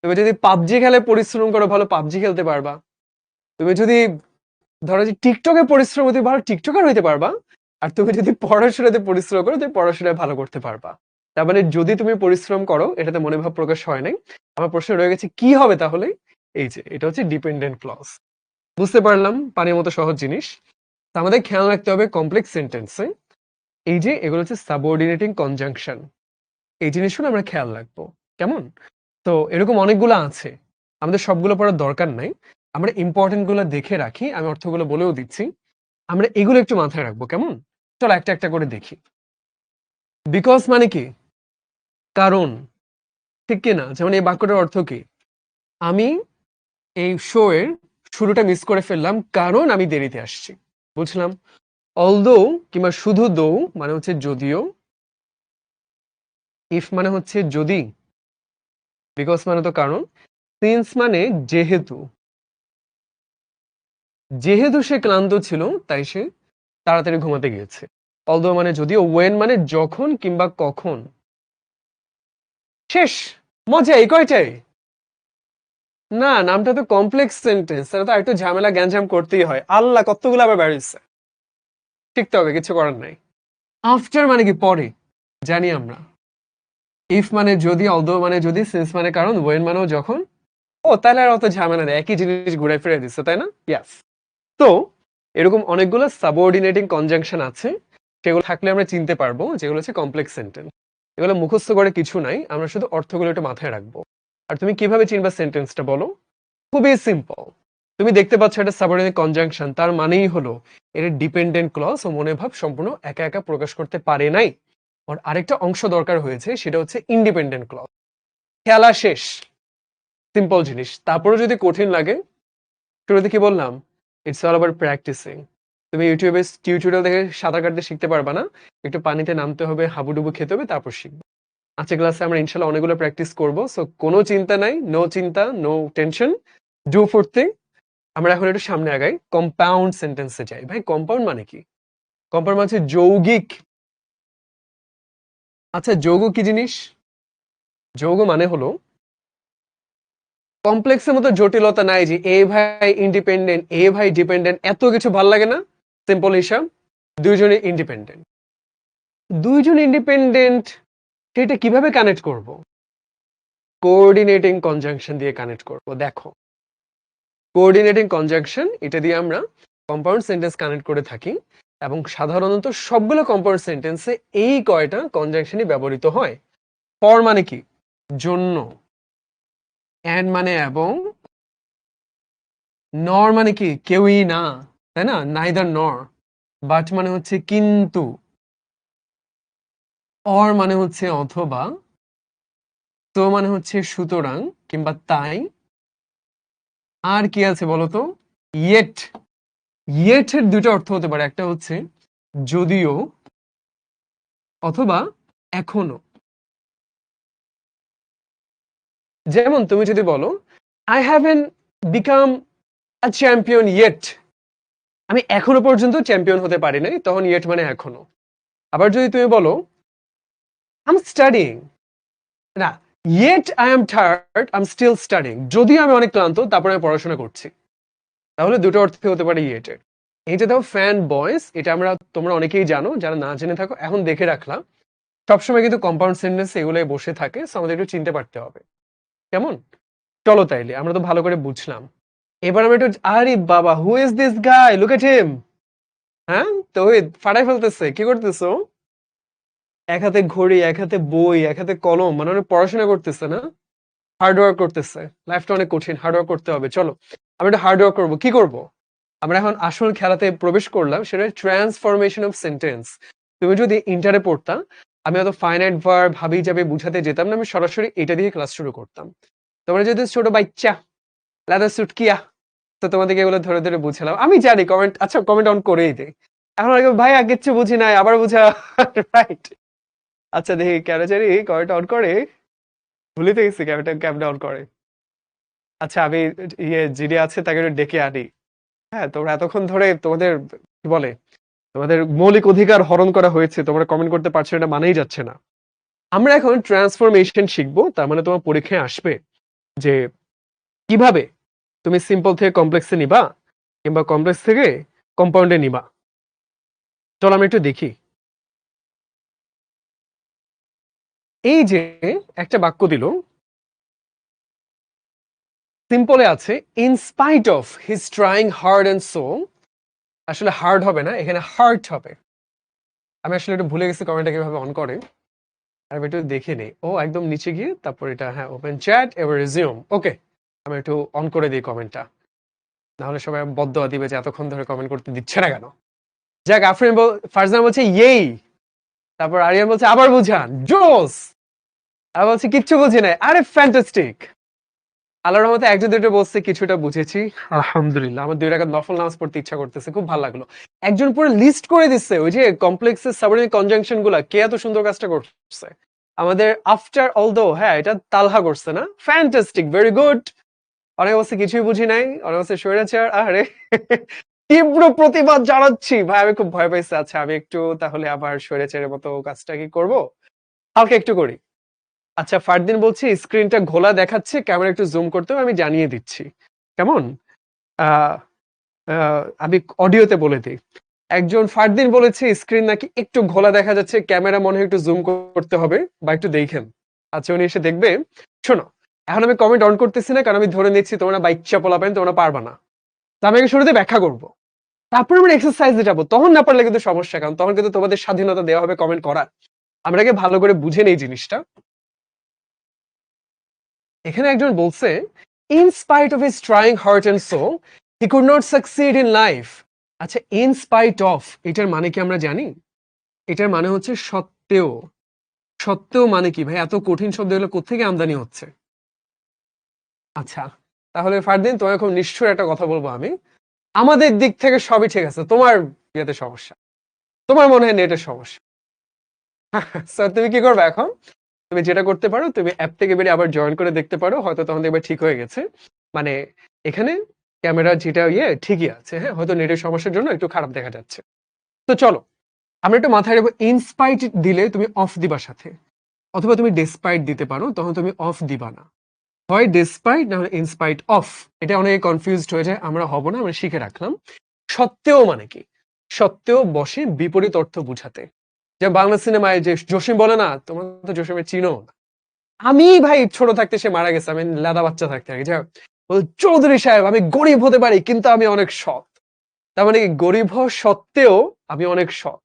তুমি যদি পাবজি খেলে পরিশ্রম করো, ভালো পাবজি খেলতে পারবা। তুমি যদি ধরো যে টিকটকে পরিশ্রম হতে ভালো টিকটকার হইতে পারবা, আর তুমি যদি পড়াশোনাতে পরিশ্রম করো তুমি পড়াশোনায় ভালো করতে পারবা। তার মানে যদি তুমি পরিশ্রম করো এটাতে মনোভাব প্রকাশ হয় নাই। আমার প্রশ্ন রয়ে গেছে কি হবে তাহলে? এই যে এটা হচ্ছে ডিপেন্ডেন্ট ক্লজ। বুঝতে পারলাম পানির মতো সহজ জিনিস। তো আমাদের খেয়াল রাখতে হবে কমপ্লেক্স সেন্টেন্সে এই যে এগুলো হচ্ছে সাবঅর্ডিনেটিং কনজাংশন, এই জিনিসগুলো আমরা খেয়াল রাখবো। কেমন? তো এরকম অনেকগুলো আছে, আমাদের সবগুলো পড়ার দরকার নাই। আমরা ইম্পর্টেন্ট গুলো দেখে রাখি, আমি অর্থগুলো বলেও দিচ্ছি। আমরা এগুলো একটু মাথায় রাখবো, কেমন? চলো একটা একটা করে দেখি। বিকজ মানে কি? কারণ, ঠিক কি না? যেমন এই বাক্যটার অর্থ কি? আমি এই শো এর শুরুটা মিস করে ফেললাম কারণ আমি দেরিতে আসছি। বুঝলাম? অলদো কিংবা শুধু দো মানে হচ্ছে যদিও, ইফ মানে হচ্ছে যদি, বিকজ মানে তো কারণ, সিন্স মানে যেহেতু, যেহেতু সে ক্লান্ত ছিল তাই সে তাড়াতাড়ি ঘুমাতে গিয়েছে। অলদো মানে যদিও, ওয়েন মানে যখন কিংবা কখন। শেষ। মজা এই কয়টাই? না, নামটা তো কমপ্লেক্স সেন্টেন্স, তাহলে তো একটু ঝামেলা গ্যাঞ্জাম করতেই হয়। আল্লাহ কতগুলো আবার বেরিয়েছে, শিখতে হবে, কিছু করার নাই। আফটার মানে কি? পরে, জানি আমরা। ইফ মানে যদি, অলদো মানে যদি, সিন্স মানে কারণ, ওয়েন মানেও যখন। ও তাহলে আর অত ঝামেলা নেই, একই জিনিস ঘুরে ফিরে দিচ্ছে, তাই না? ইয়াস। তো এরকম অনেকগুলো সাবঅর্ডিনেটিং কনজাংশন আছে, সেগুলো থাকলে আমরা চিনতে পারবো যেগুলো হচ্ছে কমপ্লেক্স সেন্টেন্স। এগুলো মুখস্থ করে কিছু নাই, আমরা শুধু অর্থগুলো একটু মাথায় রাখবো। আর তুমি কিভাবে চিনবা সেন্টেন্সটা বলো? খুবই সিম্পল। তুমি দেখতে পাচ্ছ এটা সাবঅর্ডিনেট কনজাংশন, তার মানেই হলো এটা ডিপেন্ডেন্ট ক্লজ ও মনে ভাব সম্পূর্ণ একা একা প্রকাশ করতে পারে নাই। ওর আরেকটা অংশ দরকার হয়েছে, সেটা হচ্ছে ইন্ডিপেন্ডেন্ট ক্লজ। খেলা শেষ। সিম্পল জিনিস, তারপরে যদি কঠিন লাগে, শুরুতে কি বললাম? It's all about practising. তুমি ইউটিউবে টিউটোরিয়াল দেখে সাঁতার কাটতে শিখতে পারবা না, একটু পানিতে নামতে হবে, হাবুডুবু খেতে হবে, তারপর শিখবে। আজকে ক্লাসে আমরা ইনশাল্লাহ অনেকগুলো প্র্যাকটিস করবো, সো কোনো চিন্তা নাই, নো চিন্তা, no tension, do four thing. আমরা এখন একটু সামনে আগাই, কম্পাউন্ড সেন্টেন্সে যাই। ভাই কম্পাউন্ড মানে কি? কম্পাউন্ড মানে হচ্ছে যৌগিক। আচ্ছা যৌগ কি জিনিস? যৌগ মানে হলো কমপ্লেক্সের মতো জটিলতা নাই যে এ ভাই ইন্ডিপেন্ডেন্ট, এ ভাই ডিপেন্ডেন্ট, এত কিছু ভাল লাগে না। সিম্পল হিসাব, দুইজনে ইন্ডিপেন্ডেন্ট। দুইজন ইন্ডিপেন্ডেন্ট, সেটা কিভাবে কানেক্ট করব? কোঅর্ডিনেটিং কনজাংশন দিয়ে কানেক্ট করব। দেখো, কোঅর্ডিনেটিং কনজাংশন এটা দিয়ে আমরা কম্পাউন্ড সেন্টেন্স কানেক্ট করে থাকি, এবং সাধারণত সবগুলো কম্পাউন্ড সেন্টেন্সে এই কয়টা কনজাংশনই ব্যবহৃত হয়। ফর মানে কি? জন্য। এন্ড মানে এবং। নর মানে কি? কেউই না, তাই না? নাইদার নর। বাট মানে হচ্ছে কিন্তু। অর মানে হচ্ছে অথবা। তো মানে হচ্ছে সুতরাং কিংবা তাই। আর কি আছে বলতো? ইয়েট। ইয়েট এর দুটো অর্থ হতে পারে, একটা হচ্ছে যদিও, অথবা এখনো। যেমন তুমি যদি বলো I haven't become a champion yet, আমি এখনো পর্যন্ত চ্যাম্পিয়ন হতে পারি নাই, তখন ইয়েট মানে এখনো। আবার যদি তুমি বলো আই এম স্টাডিং, না, yet I am tired I am still studying, যদিও আমি অনেক ক্লান্ত তারপরে আমি পড়াশোনা করছি, তাহলে দুটো অর্থে হতে পারে ইয়েট এর। এই যে দেখো ফ্যান বয়েস, এটা আমরা, তোমরা অনেকেই জানো, যারা না জেনে থাকো এখন দেখে রাখলাম, সবসময় কিন্তু কম্পাউন্ড সেন্টেন্স এগুলোই বসে থাকে, সো আমাদের একটু চিনতে পারতে হবে। কেমন? চলো তাইলে আমরা তো ভালো করে বুঝলাম, এবার আমরা একটু, আরে বাবা who is this guy, look at him. হ্যাঁ তো ওই ফাটাই ফেলতেছে, কি করতেছো? এক হাতে ঘড়ি, এক হাতে বই, এক হাতে কলম, মানে অনেক পড়াশোনা করতেছে না? হার্ড ওয়ার্ক করতেছে। লাইফটা অনেক কঠিন, হার্ড ওয়ার্ক করতে হবে। চলো আমরা একটু হার্ড ওয়ার্ক করবো। কি করব? আমরা এখন আসল খেলাতে প্রবেশ করলাম, সেটা ট্রান্সফরমেশন অফ সেন্টেন্স। তুমি যদি ইন্টারে পড়তা, আমি হয়তো ফাইনাইট ভার্ব হাবি যাবে বুঝাতে যেতাম না, আমি সরাসরি এটা দিয়ে ক্লাস শুরু করতাম। তোমরা যদি ছোট বাচ্চা, লাদা সুটকিয়া, তো তোমাদেরকে এগুলো ধরে ধরে বুঝালাম। আমি জানি কমেন্ট, আচ্ছা কমেন্ট অন করেই দে। এখন অনেকে ভাই আগে কিচ্ছু বুঝি নাই, আবার বুঝা। রাইট। আচ্ছা দেখি কেন জানি কমেন্ট অন করে, ভুলিতে গেছি ক্যামেরা ক্যামেরা অন করে। আচ্ছা আমি যিনি আছে তাকে একটু ডেকে আনি। হ্যাঁ তোমরা এতক্ষণ ধরে তোমাদের কি বলে, তোমাদের মৌলিক অধিকার হরণ করা হয়েছে, তোমরা কমেন্ট করতে পারছো এটা মানেই যাচ্ছে না। আমরা এখন ট্রান্সফরমেশন শিখবো, তার মানে তোমার পরীক্ষায় আসবে যে কিভাবে তুমি সিম্পল থেকে কমপ্লেক্সে নিবা, কিংবা কমপ্লেক্স থেকে কম্পাউন্ডে নিবা। চলো আমরা একটু দেখি। এই যে একটা বাক্য দিল, সিম্পলে আছে in spite of his trying hard and soul. আসলে হার্ড হবে না, এখানে হার্ট হবে। আমি আসলে একটু ভুলে গেছি কমেন্টটা কিভাবে অন করে। আমি একটু দেখে নেই। ও একদম নিচে গিয়ে তারপর এটা, হ্যাঁ, ওপেন চ্যাট এবার রিজিউম। ওকে, আমি একটু অন করে দিই কমেন্টটা, নাহলে সবাই বদদোয়া দিবে যে এতক্ষণ ধরে কমেন্ট করতে দিচ্ছে না কেন। যাক, আফরিন ফারজানা বলছে ইয়েই, তারপর আরিয়ান বলছে আবার বুঝান, জোস। আর বলছে কিচ্ছু বুঝি নাই, আরে ফ্যান্টাস্টিক। আল্লাহর রহমতে একটা দুটো বলছে কিছুটা বুঝেছি, আলহামদুলিল্লাহ। আমার 2 রাকাত নফল নামাজ পড়তে ইচ্ছা করতেছে, খুব ভালো লাগলো। একজন পুরো লিস্ট করে দিচ্ছে ওই যে কমপ্লেক্সের সাবঅর্ডিনেট কনজাংশন গুলা, কে এত সুন্দর কাজটা করছে আমাদের আফটার অলদো। হ্যাঁ, এটা তালহা করছে না, ফ্যান্টাস্টিক, ভেরি গুড। অনেক বলছে কিছুই বুঝি নাই, অনেক বলছে স্বৈরাচার। আরে তীব্র প্রতিবাদ জানাচ্ছি ভাই, আমি খুব ভয় পাইছি। আচ্ছা, আমি একটু তাহলে আবার স্বৈরাচারের মতো কাজটা কি করব, হালকা একটু করি। আচ্ছা, ফারদিন বলছি স্ক্রিনটা ঘোলা দেখাচ্ছে, ক্যামেরা একটু জুম করতে হবে, আমি জানিয়ে দিচ্ছি কেমন। আহ আমি অডিওতে বলে দিই। একজন ফারদিন বলেছে স্ক্রিন নাকি একটু ঘোলা দেখা যাচ্ছে, ক্যামেরা মনে হয় একটু জুম করতে হবে বা একটু দেখেন। আচ্ছা, উনি এসে দেখবে। শোনো, এখন আমি কমেন্ট অন করতেছি না, কারণ আমি ধরে নিচ্ছি তোমরা বাচ্চা পোলাপাইন, তোমরা পারবা না। তো আমি আগে শুরুতে ব্যাখ্যা করব, তারপর আমরা এক্সারসাইজে যাবো। তখন না পারলে কিন্তু সমস্যা, কারণ তখন কিন্তু তোমাদের স্বাধীনতা দেওয়া হবে কমেন্ট করার। আমরা আগে ভালো করে বুঝে নেই জিনিসটা। এখানে একজন বলছে in spite of his trying heart and soul he could not succeed in life. আচ্ছা, ইন স্পাইট অফ এটার মানে কি আমরা জানি? এটার মানে হচ্ছে সত্ত্বেও। সত্ত্বেও মানে কি ভাই? এত কঠিন শব্দ এগুলো কোত্থেকে আমদানি হচ্ছে? আচ্ছা, তাহলে ফারদিন তোমায় খুব নিষ্ঠুর একটা কথা বলবো আমি। আমাদের দিক থেকে সবই ঠিক আছে, তোমার ইয়েতে সমস্যা, তোমার মনে হয় নেটের সমস্যা। স্যার, তুমি কি করবে এখন? তুমি যেটা করতে পারো, তুমি অ্যাপ থেকে বেরিয়ে আবার জয়েন করে দেখতে পারো, হয়তো তখন দেখবে ঠিক হয়ে গেছে। মানে এখানে ক্যামেরা যেটা ঠিকই আছে, হ্যাঁ, হয়তো নেটের সমস্যার জন্য একটু খারাপ দেখা যাচ্ছে। তো চলো আমরা একটু মাথায় রাখবো, ইনস্পাইট দিলে তুমি অফ দিবা সাথে, অথবা তুমি ডেসপাইট দিতে পারো, তখন তুমি অফ দিবা না। হয় ডেসপাইট না হলে ইনস্পাইট অফ। এটা অনেকে কনফিউজড হয়ে যায়, আমরা হব না, আমরা শিখে রাখলাম। সত্ত্বেও মানে কি? সত্ত্বেও বসে বিপরীত অর্থ বুঝাতে। যে বাংলা সিনেমায় যে জসিম বলে না, তোমার তো জসিমের চিনো না। আমি ভাই ছোট থাকতে সে মারা গেছে, আমি লাদা বাচ্চা থাকতে আগে, যাই হোক, চৌধুরী সাহেব আমি গরিব হতে পারি কিন্তু আমি অনেক সৎ। তার মানে কি, গরিব হওয়া সত্ত্বেও আমি অনেক সৎ।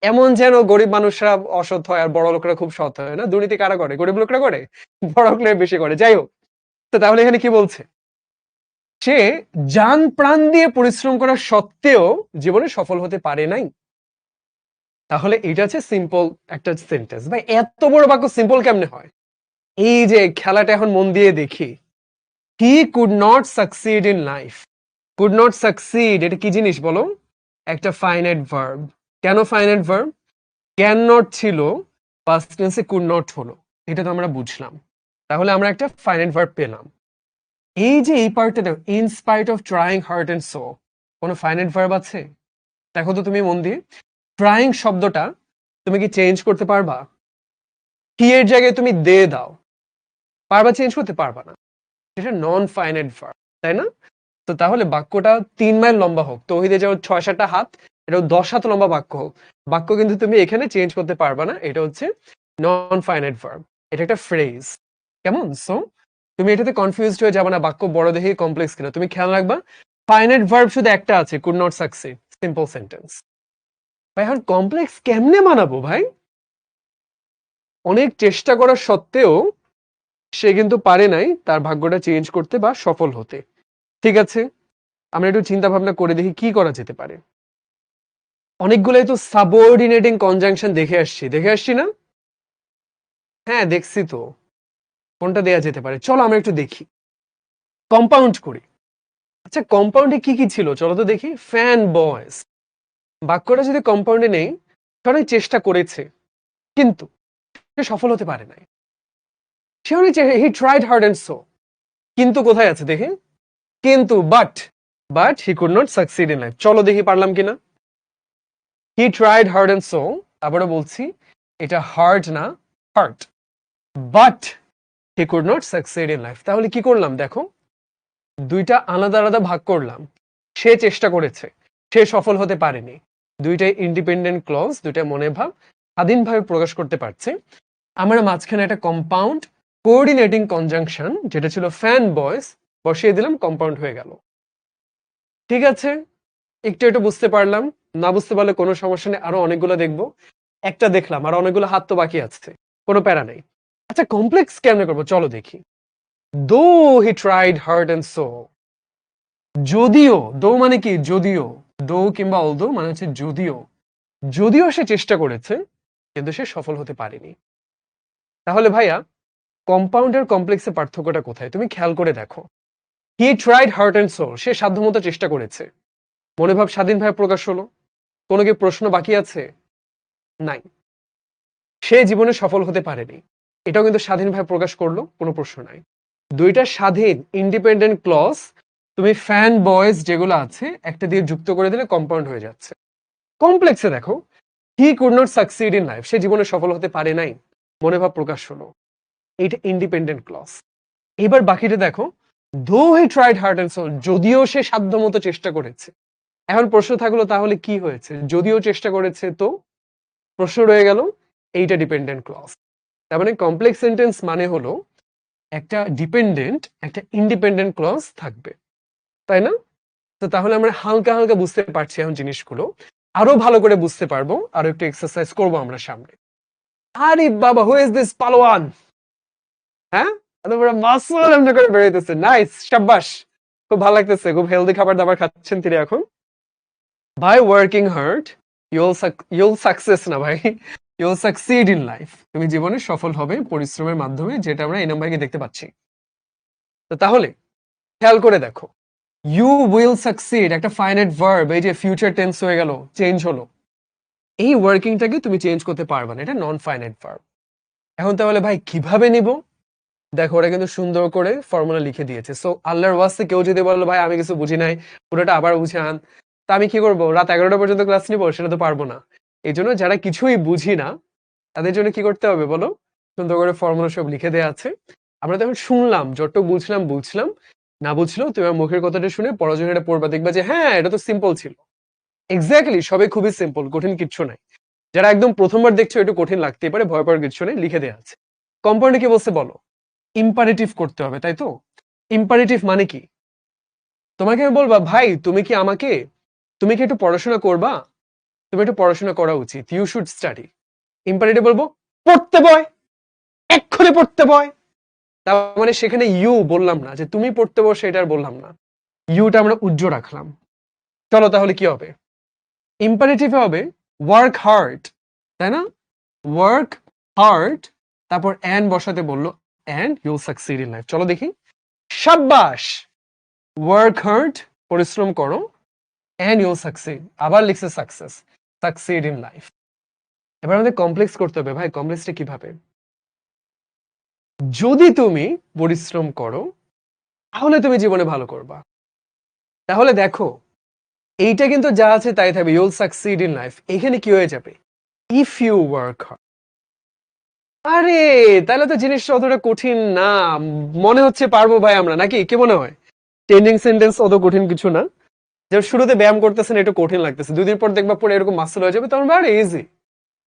এমন যেন গরিব মানুষরা অসৎ হয় আর বড় লোকরা খুব সৎ হয় না। দুর্নীতি কারা করে? গরিব লোকরা করে, বড় লোকরা বেশি করে। যাই হোক, তো তাহলে এখানে কি বলছে? সে জান প্রাণ দিয়ে পরিশ্রম করা সত্ত্বেও জীবনে সফল হতে পারে নাই। তাহলে এটা হচ্ছে সিম্পল একটা সেন্টেন্স। ভাই এত বড় বাক্য সিম্পল কেমনে হয়? এই যে খেলাটা এখন মন দিয়ে দেখি। হি could not succeed in life. Could not succeed এটা কি জিনিস বলো? একটা ফাইনাইট ভার্ব। কেন ফাইনাইট ভার্ব? ক্যান নট ছিল, পাস্ট টেন্সে কুড নট হলো, এটা তো আমরা বুঝলাম। তাহলে আমরা একটা ফাইনাইট ভার্ব পেলাম। এই যে এই পার্টটা দেখো, in spite of trying heart and soul, কোনো ফাইনাইট ভার্ব আছে? দেখো তো তুমি মন দিয়ে। ট্রাইং শব্দটা তুমি কি চেঞ্জ করতে পারবা? হি এর জায়গায় তুমি দে দাও, পারবা চেঞ্জ করতে? পারবা না। এটা নন ফাইনাইট ভার্ব, তাই না? তো তাহলে বাক্যটা 3 মাইল লম্বা হোক, তৌহিদে যেমন 6-7টা হাত, এটাও 10 হাত লম্বা বাক্য হোক, বাক্য কিন্তু তুমি এখানে চেঞ্জ করতে পারবা না। এটা হচ্ছে নন ফাইনাইট ভার্ব, এটা একটা ফ্রেজ। কেমন? সো তুমি এটাতে কনফিউজড হয়ে যাবে না, বাক্য বড় দেখে কমপ্লেক্স কিনা। তুমি খেয়াল রাখবা ফাইনাইট ভার্ব শুধু একটা আছে, could not succeed, simple sentence. ভাই এখন কমপ্লেক্স কেমনে বানাবো ভাই? অনেক চেষ্টা করা সত্ত্বেও সে কিন্তু পারে নাই তার ভাগ্যটা চেঞ্জ করতে বা সফল হতে। ঠিক আছে, আমরা একটু চিন্তা ভাবনা করে দেখি কি করা যেতে পারে। অনেকগুলোই তো সাবঅর্ডিনেটিং কনজাংশন দেখে আসছি না? হ্যাঁ, দেখছি তো। কোনটা দেয়া যেতে পারে? চলো আমরা একটু দেখি, কম্পাউন্ড করি। আচ্ছা, কম্পাউন্ডে কি কি ছিল চলো তো দেখি। ফ্যান বয়েজ, বাক্যটা যদি কম্পাউন্ডে নেই, সবাই চেষ্টা করেছে কিন্তু সে সফল হতে পারে নাই। সে অনেক he tried hard and so, কিন্তু কোথায় আছে দেখি? কিন্তু but he could not succeed in life. চলো দেখি পারলাম কিনা। He tried hard and so, আবারও বলছি এটা হার্ড না, heart. But he could not succeed in life. তাহলে কি করলাম দেখো, দুইটা আলাদা আলাদা ভাগ করলাম। সে চেষ্টা করেছে, সে সফল হতে পারেনি। দুইটাই ইন্ডিপেন্ডেন্ট ক্লজ, দুইটা মনে ভাব স্বাধীনভাবে প্রকাশ করতে পারছে। আমরা মাঝখানে একটা কম্পাউন্ড কোঅর্ডিনেটিং কনজাংশন যেটা ছিল ফ্যান বয়েস বসিয়ে দিলাম, কম্পাউন্ড হয়ে গেল। ঠিক আছে, একটু একটু বুঝতে পারলাম, না বুঝতে পারলে কোনো সমস্যা নেই, আরো অনেকগুলো দেখবো। একটা দেখলাম, আর অনেকগুলো হাত তো বাকি আছে, কোনো প্যারা নেই। আচ্ছা, কমপ্লেক্স কেমনে করবো চলো দেখি। Though he tried heart and soul, যদিও, দো মানে কি যদিও, দো কিংবা অলদো মানে হচ্ছে যদিও, যদিও সে চেষ্টা করেছে কিন্তু সে সফল হতে পারেনি। তাহলে ভাইয়া কম্পাউন্ড আর কমপ্লেক্সের পার্থক্যটা কোথায় তুমি খেয়াল করে দেখো। He tried heart and soul, সে সাধ্যমতো চেষ্টা করেছে, মনোভাব স্বাধীনভাবে প্রকাশ হলো। কোনো কি প্রশ্ন বাকি আছে? নাই। সে জীবনে সফল হতে পারেনি, এটাও কিন্তু স্বাধীনভাবে প্রকাশ করলো, কোনো প্রশ্ন নাই। দুইটা স্বাধীন ইন্ডিপেন্ডেন্ট ক্লজ তুমি ফ্যান বয়েজ যেগুলো আছে একটা দিয়ে যুক্ত করে দিলে কম্পাউন্ড হয়ে যাচ্ছে। কমপ্লেক্সে দেখো, he could not succeed in life, সে জীবনে সফল হতে পারে নাই, মনোভাব প্রকাশ হলো, এইটা ইন্ডিপেন্ডেন্ট ক্লজ। এবার বাকিটা দেখো, though he tried heart and soul, যদিও সে সাধ্যমতো চেষ্টা করেছে। এখন প্রশ্ন থাকলো তাহলে কি হয়েছে, যদিও চেষ্টা করেছে তো প্রশ্ন রয়ে গেল, এইটা ডিপেন্ডেন্ট ক্লজ। তার মানে কমপ্লেক্স সেন্টেন্স মানে হলো একটা ডিপেন্ডেন্ট একটা ইন্ডিপেন্ডেন্ট ক্লজ থাকবে, তাই না? তো তাহলে আমরা হালকা হালকা বুঝতে পারছি এখন জিনিসগুলো, আরো ভালো করে বুঝতে পারবো, আরো একটু এক্সারসাইজ করবো আমরা সামনে। আরে বাবা, হু ইজ দিস পালোয়ান? হ্যাঁ, এত বড় মাসল এমনি করে বেরোইতেছে, নাইস, শাবাশ, খুব ভালো লাগতেছে, খুব হেলদি খাবার দাবার খাচ্ছেন তিনি এখন। By working hard you'll success না ভাই, ইউল সাকসিড ইন লাইফ, তুমি জীবনে সফল হবে পরিশ্রমের মাধ্যমে, যেটা আমরা এনাম ভাইকে দেখতে পাচ্ছি। তো তাহলে খেয়াল করে দেখো, ইউ উইল সাকসিড একটা ফাইনাইট ভার্ব, এই যে ফিউচার টেন্স হয়ে গেল, চেঞ্জ হলো, এই ওয়ার্কিংটাকে তুমি চেঞ্জ করতে পারবে না, এটা নন ফাইনাইট ভার্ব। এখন তাহলে ভাই কিভাবে নিব? দেখো ওরা কিন্তু সুন্দর করে ফর্মুলা লিখে দিয়েছে। সো আল্লাহর ওয়াস্তে কেউ যদি বললো ভাই আমি কিছু বুঝি নাই, পুরোটা আবার বুঝান, তা আমি কি করবো? রাত 11টা পর্যন্ত ক্লাস নিবো? সেটা তো পারবো না। এই জন্য যারা কিছুই বুঝি না তাদের জন্য কি করতে হবে বলো? সুন্দর করে ফর্মুলা সব লিখে দেওয়া আছে। আমরা তখন শুনলাম, যতটুকু বুঝলাম বুঝলাম, না বুঝলেও তুমি আমার মুখের কথাটা শুনে পড়াশোনা এটা পড়বা, দেখবা যে হ্যাঁ এটা তো সিম্পল ছিল। এক্স্যাক্টলি, সবই খুবই সিম্পল, কঠিন কিচ্ছু নাই। যারা একদম প্রথমবার দেখছো একটু কঠিন লাগতেই পারে, ভয় পাওয়ার কিছু নেই, লিখে দেওয়া আছে। কম্পাউন্ডে কি বলছে বলো? ইম্পারেটিভ করতে হবে, তাই তো? ইম্পারেটিভ মানে কি? তোমাকে আমি বলবা ভাই তুমি কি একটু পড়াশোনা করবা, তুমি একটু পড়াশোনা করা উচিত, ইউ শুড স্টাডি। ইম্পারেটিভ বলবো পড়তে বয়, এক্ষুনি পড়তে বয়। তার মানে সেখানে ইউ বললাম না, যে তুমি পড়তে বসে, এটা আর বললাম না, ইউটা আমরা উজ্জ্ব রাখলাম। চলো তাহলে কি হবে? ইম্পারেটিভ হবে ওয়ার্ক হার্ড, তাই না? ওয়ার্ক হার্ড, তারপর এন্ড বসাতে বললো, and you'll succeed in life. চলো দেখি, শাবাশ, ওয়ার্ক হার্ড, পরিশ্রম করো, এন্ড ইউল সাকসিড, আবার লিখছে সাকসেস, সাকসিড ইন লাইফ। এবার আমাদের কমপ্লেক্স করতে হবে। ভাই কমপ্লেক্সটা কিভাবে? যদি তুমি পরিশ্রম করো তাহলে তুমি জীবনে ভালো করবা। তাহলে দেখো, এইটা কিন্তু যা আছে তাই থাকবে, ইউল সাকসিড ইন লাইফ। এখানে কি হয়ে যাবে? If you work hard. আরে তাহলে তো জিনিসটা অতটা কঠিন না, মনে হচ্ছে পারবো ভাই আমরা, নাকি কি মনে হয়? চেঞ্জিং সেন্টেন্স অত কঠিন কিছু না। যে শুরুতে ব্যায়াম করতেছেন একটু কঠিন লাগতেছে, 2 দিন পর দেখবা পরে এরকম মাসল হয়ে যাবে, তখন ভাই ইজি।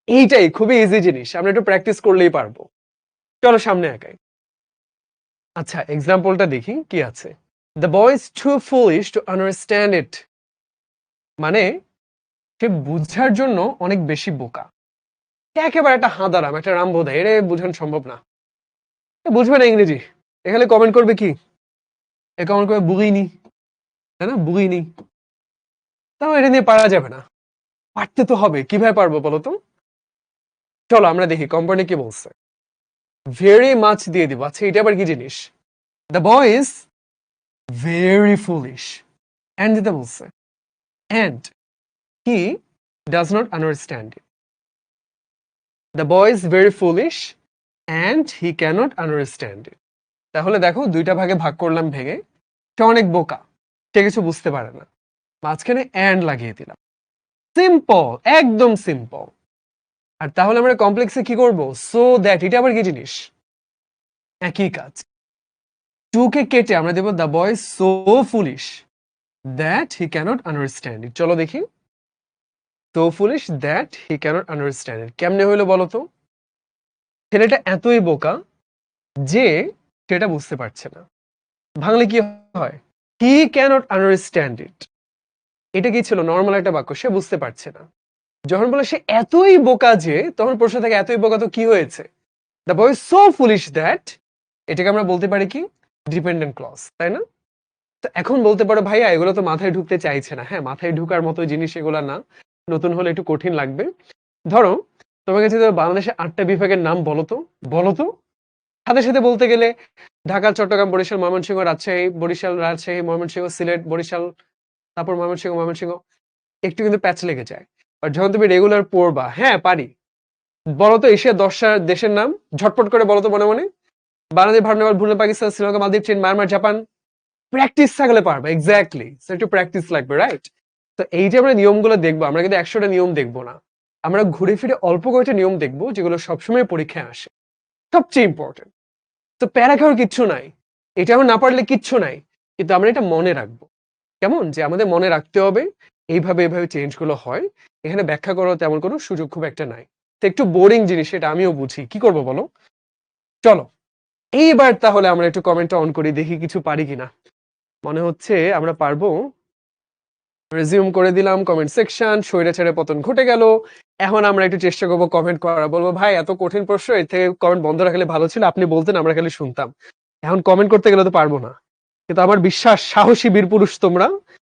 এইটাই খুবই ইজি জিনিস, আমরা একটু প্র্যাকটিস করলেই পারবো। চলো সামনে একাই। আচ্ছা, এক্সাম্পলটা দেখি কি আছে। The boy is too foolish to understand it, মানে সে বুঝার জন্য অনেক বেশি বোকা। একেবারে একটা হাঁদারাম, একটা রামবোধা, এটা বোঝানো সম্ভব না। বুঝবে না ইংরেজি, এখানে কমেন্ট করবে কি? এ কমেন্ট করবে বুঝিনি, তাই না? বুঝিনি। তাও এটা নিয়ে পারা যাবে না, পারতে তো হবে। কিভাবে পারবো বলো তো? চলো আমরা দেখি কোম্পানি কি বলছে। ভেরি মাচ দিয়ে দিব। আচ্ছা এটা আবার কি জিনিস? The boy is very foolish, and দিতে বলছে, and he does not understand it. The boy is very foolish and he cannot understand it. তাহলে দেখো দুইটা ভাগে ভাগ করলাম ভেঙে, সে অনেক বোকা, সে কিছু বুঝতে পারে না, মাঝখানে এন্ড লাগিয়ে দিলাম। সিম্পল, একদম সিম্পল। আর তাহলে আমরা কমপ্লেক্সে কি করব? সো দ্যাট, এটা আবার কি জিনিস? একই কাজ। টু কে কেটে আমরা দেবো the boy so foolish, that he cannot understand it. চলো দেখি। So foolish that he cannot understand it. কেমনে হইলো বলো তো? ছেলেটা এতই বোকা যে সেটা বুঝতে পারছে না। ভাঙলে কি হয়? হি ক্যানট আন্ডারস্ট্যান্ড ইট। এটা কি ছিল? নরমাল একটা বাক্য, সে বুঝতে পারছে না। যখন বলে সে এতই বোকা যে, তখন প্রশ্ন থাকে এতই বোকা তো কি হয়েছে? The boy so foolish that, এটাকে আমরা বলতে পারি কি? ডিপেন্ডেন্ট ক্লজ, তাই না? তো এখন বলতে পারো ভাইয়া এগুলো তো মাথায় ঢুকতে চাইছে না। হ্যাঁ, মাথায় ঢুকার মতো জিনিস এগুলা না, নতুন হলে একটু কঠিন লাগবে। ধরো তোমার কাছে বাংলাদেশে 8টা বিভাগের নাম বলো তো, বলো তো। সাথে সাথে বলতে গেলে ঢাকা, চট্টগ্রাম, বরিশাল, ময়মনসিংহ, রাজশাহী, বরিশাল, রাজশাহী, ময়মনসিংহ, সিলেট, বরিশাল, তারপর ময়মনসিংহ একটু কিন্তু প্যাচ লেগে যায়। আর যখন তুমি রেগুলার পড়বা, হ্যাঁ পারি। বলো তো এশিয়া 10টা দেশের নাম ঝটপট করে বলো তো মনে মনে। বাংলাদেশ, ভারত, নেপাল, ভুটান, পাকিস্তান, শ্রীলঙ্কা, মালদ্বীপ, চীন, মায়ানমার, জাপান। প্র্যাকটিস থাকলে পারবে, এক্স্যাক্টলি। একটু প্র্যাকটিস লাগবে, রাইট? তো এই যে আমরা নিয়মগুলো দেখবো, আমরা কিন্তু 100টা নিয়ম দেখবো না। আমরা ঘুরে ফিরে অল্প কয়েকটা নিয়ম দেখবো যেগুলো সবসময় পরীক্ষায় আসে, সবচেয়ে ইম্পর্টেন্ট। তো প্যারা খাওয়ার কিচ্ছু নাই, এটা আমরা না পারলে কিচ্ছু নাই, কিন্তু আমরা এটা মনে রাখবো। কেমন? যে আমাদের মনে রাখতে হবে এইভাবে এইভাবে চেঞ্জ গুলো হয়। এখানে ব্যাখ্যা করার তেমন কোনো সুযোগ খুব একটা নাই। তো একটু বোরিং জিনিস, সেটা আমিও বুঝি, কি করবো বলো। চলো এইবার তাহলে আমরা একটু কমেন্টটা অন করি, দেখি কিছু পারি কিনা। মনে হচ্ছে আমরা পারবো। রেজিউম করে দিলাম কমেন্ট সেকশন, স্বৈরাচারে পতন ঘটে গেল। এখন আমরা একটু চেষ্টা করবো কমেন্ট করা, বলবো ভাই এত কঠিন প্রশ্ন, এর থেকে কমেন্ট বন্ধ রাখলে ভালো ছিল, আপনি বলতেন আমরা খালি শুনতাম। এখন কমেন্ট করতে গেলে তো পারবো না, কিন্তু আমার বিশ্বাস সাহসী বীর পুরুষ তোমরা,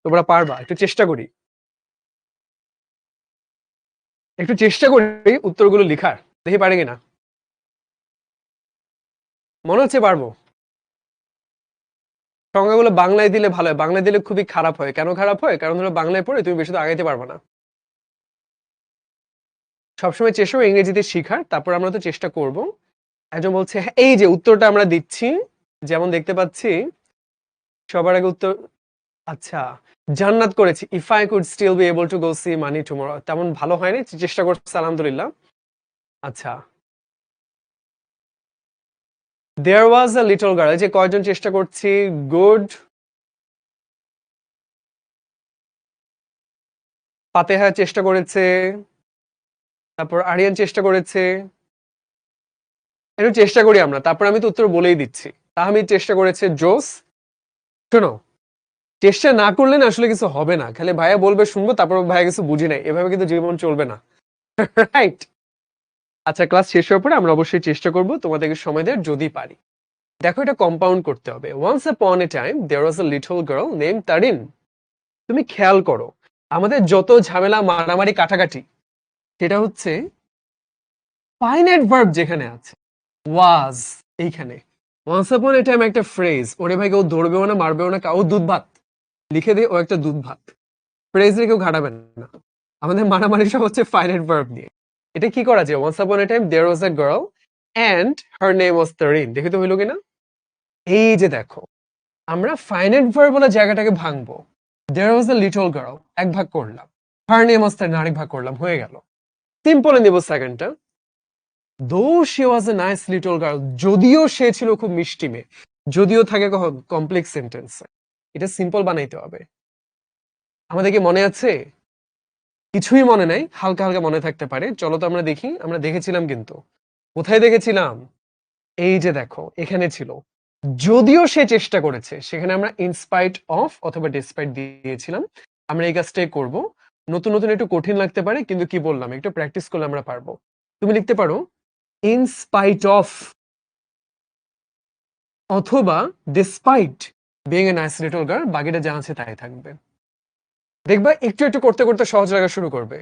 তোমরা পারবা। একটু চেষ্টা করি, একটু চেষ্টা করি উত্তরগুলো লিখার, দেখি পারি কিনা। মনে হচ্ছে পারবো। সংজ্ঞাগুলো বাংলায় দিলে ভালো হয়, বাংলায় দিলে খুবই খারাপ হয়। কেন খারাপ হয়? কারণ হলো বাংলায় পড়ে তুমি বেশি তো আগাইতে পারবে না। সবসময় চেষ্টা করো ইংরেজিতে শিখার, তারপর আমরা তো চেষ্টা করব। একজন বলছে হ্যাঁ, এই যে উত্তরটা আমরা দিচ্ছি, যেমন দেখতে পাচ্ছি সবার আগে উত্তর। আচ্ছা, জান্নাত করেছি, if I could still be able to go see money tomorrow. তেমন ভালো হয়নি, চেষ্টা করছি আলহামদুলিল্লাহ। আচ্ছা, দেয়ার ওয়াজ আ লিটল গার্ল, যে কয়জন চেষ্টা করছি, গুড। ফাতেহা চেষ্টা করেছে, তারপর আরিয়ান চেষ্টা করেছে। একটু চেষ্টা করি আমরা, তারপর আমি তো উত্তর বলেই দিচ্ছি। তাহমিদ চেষ্টা করেছে, জোস। শোনো, চেষ্টা না করলে না আসলে কিছু হবে না, খালি ভাইয়া বলবে শুনবো, তারপর ভাইয়া কিছু বুঝি নাই, এভাবে কিন্তু জীবন চলবে না। রাইট? আচ্ছা, ক্লাস শেষ হওয়ার পরে আমরা অবশ্যই চেষ্টা করব তোমাদেরকে সময় দেওয়ার, যদি পারি। দেখো এটা কম্পাউন্ড করতে হবে। Once upon a time there was a little girl name Tarin. তুমি খেয়াল করো, আমাদের যত ঝামেলা মারামারি কাটাকাটি, সেটা হচ্ছে ফাইনাইট ভার্ব যেখানে আছে, ওয়াজ এইখানে। ওয়ান্স আপন এ টাইম একটা ফ্রেজ, ওরে ভাই কেউ ধরবেও না মারবেও না, কাউ দুধ ভাত লিখে দিয়ে ও একটা দুধ ভাত, ফ্রেজে কেউ ঘাটাবেন না। আমাদের মারামারি সব হচ্ছে ফাইনাইট ভার্ব নিয়ে। এটা কি করা যায়? Once upon a time there was a girl and her name was Tarin. দেখি তো হইলো কিনা। এই যে দেখো, আমরা ফাইনাইট ভার্ব বলে জায়গাটাকে ভাঙবো। দেয়ার ওয়াজ আ লিটল গার্ল, এক ভাগ করলাম। হার নেম ওয়াজ তারিন, আরেক ভাগ করলাম, হয়ে গেল। সিম্পল নিব সেকেন্ডটা। Though she was a nice little girl, যদিও সে ছিল খুব মিষ্টি মেয়ে। যদিও থাকে কখন? কমপ্লেক্স সেন্টেন্সে। এটা সিম্পল বানাইতে হবে। আমাদের কি মনে আছে? কিছুই মনে নাই, হালকা হালকা মনে থাকতে পারে। চলো তো আমরা দেখি, আমরা দেখেছিলাম কিন্তু। কোথায় দেখেছিলাম? এই যে দেখো, এখানে ছিল। যদিও সে চেষ্টা করেছে, সেখানে আমরা ইনস্পাইট অফ অথবা ডিসপাইট দিয়েছিলাম। আমরা এই কাজটাই করব। নতুন নতুন একটু কঠিন লাগতে পারে, কিন্তু কি বললাম, একটু প্র্যাকটিস করলে আমরা পারবো। তুমি লিখতে পারো ইনস্পাইট অফ অথবা despite being a nice little girl, বাকিটা যা আছে তাই থাকবে। দেখবা একটু একটু করতে করতে সহজ লাগা শুরু করবে।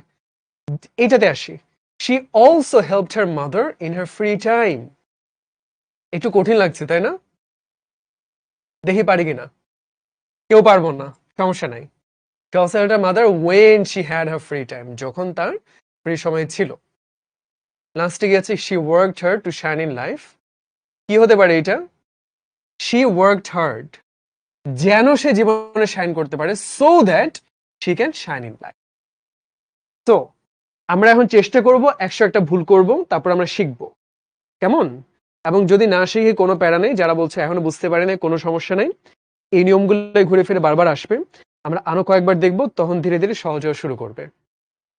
এটাতে আসি, she also helped her mother in her free time. একটু কঠিন লাগছে তাই না? দেখি পারি কিনা। কেউ পারবো না, সমস্যা নাই। She also helped her mother when she had her free time, যখন তার ফ্রি সময় ছিল। লাস্টে গিয়েছে she worked hard to shine in life. কি হতে পারে এটা? শি ওয়ার্কড হার্ড, যেন সে জীবনে শাইন করতে পারে, so that she can shine in life. তো আমরা এখন চেষ্টা করব, 101টা ভুল করব, তারপর আমরা শিখবো। কেমন? এবং যদি না শিখি কোনো প্যারা নেই, যারা বলছে এখনো বুঝতে পারে না কোনো সমস্যা নাই। এই নিয়মগুলো ঘুরে ফিরে বারবার আসবে। আমরা আরো কয়েকবার দেখবো, তখন ধীরে ধীরে সহজ হওয়া শুরু করবে।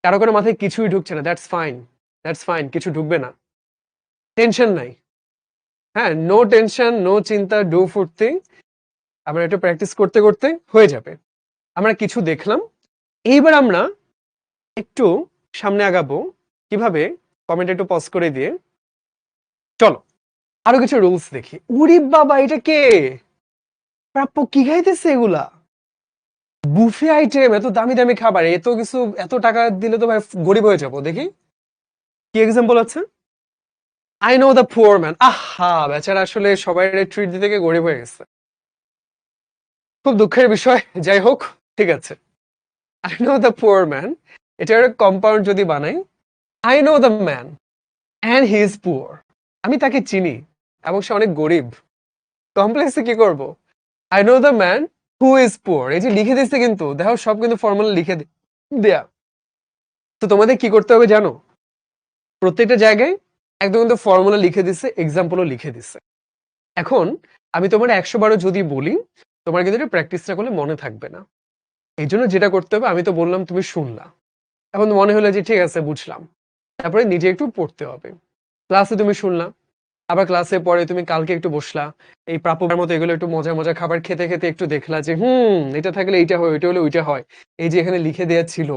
কারো কারো মাথায় কিছুই ঢুকছে না, দ্যাটস ফাইন, কিছু ঢুকবে না, টেনশন নাই। হ্যাঁ, নো টেনশন, নো চিন্তা, ডু ফুর্তি। আমরা এটা প্র্যাকটিস করতে করতে হয়ে যাবে। আমরা কিছু দেখলাম, এইবার আমরা একটু সামনে আগাবো। কিভাবে? কমেন্ট একটু পজ করে দিয়ে চলো আরো কিছু রুলস দেখি। উরি বাবা, এটা কে? প্রাপ্য কি খাইতেছে এগুলা? বুফে আইটেম, এত দামি দামি খাবার, এত কিছু, এত টাকা দিলে তো ভাই গরিব হয়ে যাবো। দেখি কি এক্সাম্পল আছে। I know the poor man. আহা, বেচারা আসলে সবাই ট্রিট দিতে গিয়ে গরিব হয়ে গেছে। খুব দুঃখের বিষয়, যাই হোক, ঠিক আছে। I know the poor man, এটার কম্পাউন্ড যদি বানাই, I know the man and he is poor. আমি তাকে চিনি এবং সে অনেক গরিব। কমপ্লেক্সে কি করব? I know the man who is poor. এই যে লিখে দিচ্ছে, কিন্তু দেখো সব কিন্তু ফর্মুলা লিখে দেয়া। তো তোমাদের কি করতে হবে জানো? প্রত্যেকটা জায়গায় একদম কিন্তু ফর্মুলা লিখে দিচ্ছে, এক্সাম্পলও লিখে দিচ্ছে। এখন আমি তোমার 100 বারও যদি বলি, তোমার কিন্তু এটা প্র্যাকটিসটা করলে মনে থাকবে না। এই জন্য যেটা করতে হবে, আমি তো বললাম, তুমি শুনলা, এখন মনে হলো যে ঠিক আছে বুঝলাম, তারপরে নিজে একটু পড়তে হবে। ক্লাসে তুমি শুনলা, আবার ক্লাসে পরে তুমি কালকে একটু বসলা, এই প্রাপ্যের মতো এগুলো একটু মজা মজা খাবার খেতে খেতে একটু দেখলা যে এটা থাকলে এইটা হয়, ওইটা হলে ওইটা হয়। এই যে এখানে লিখে দেওয়া ছিল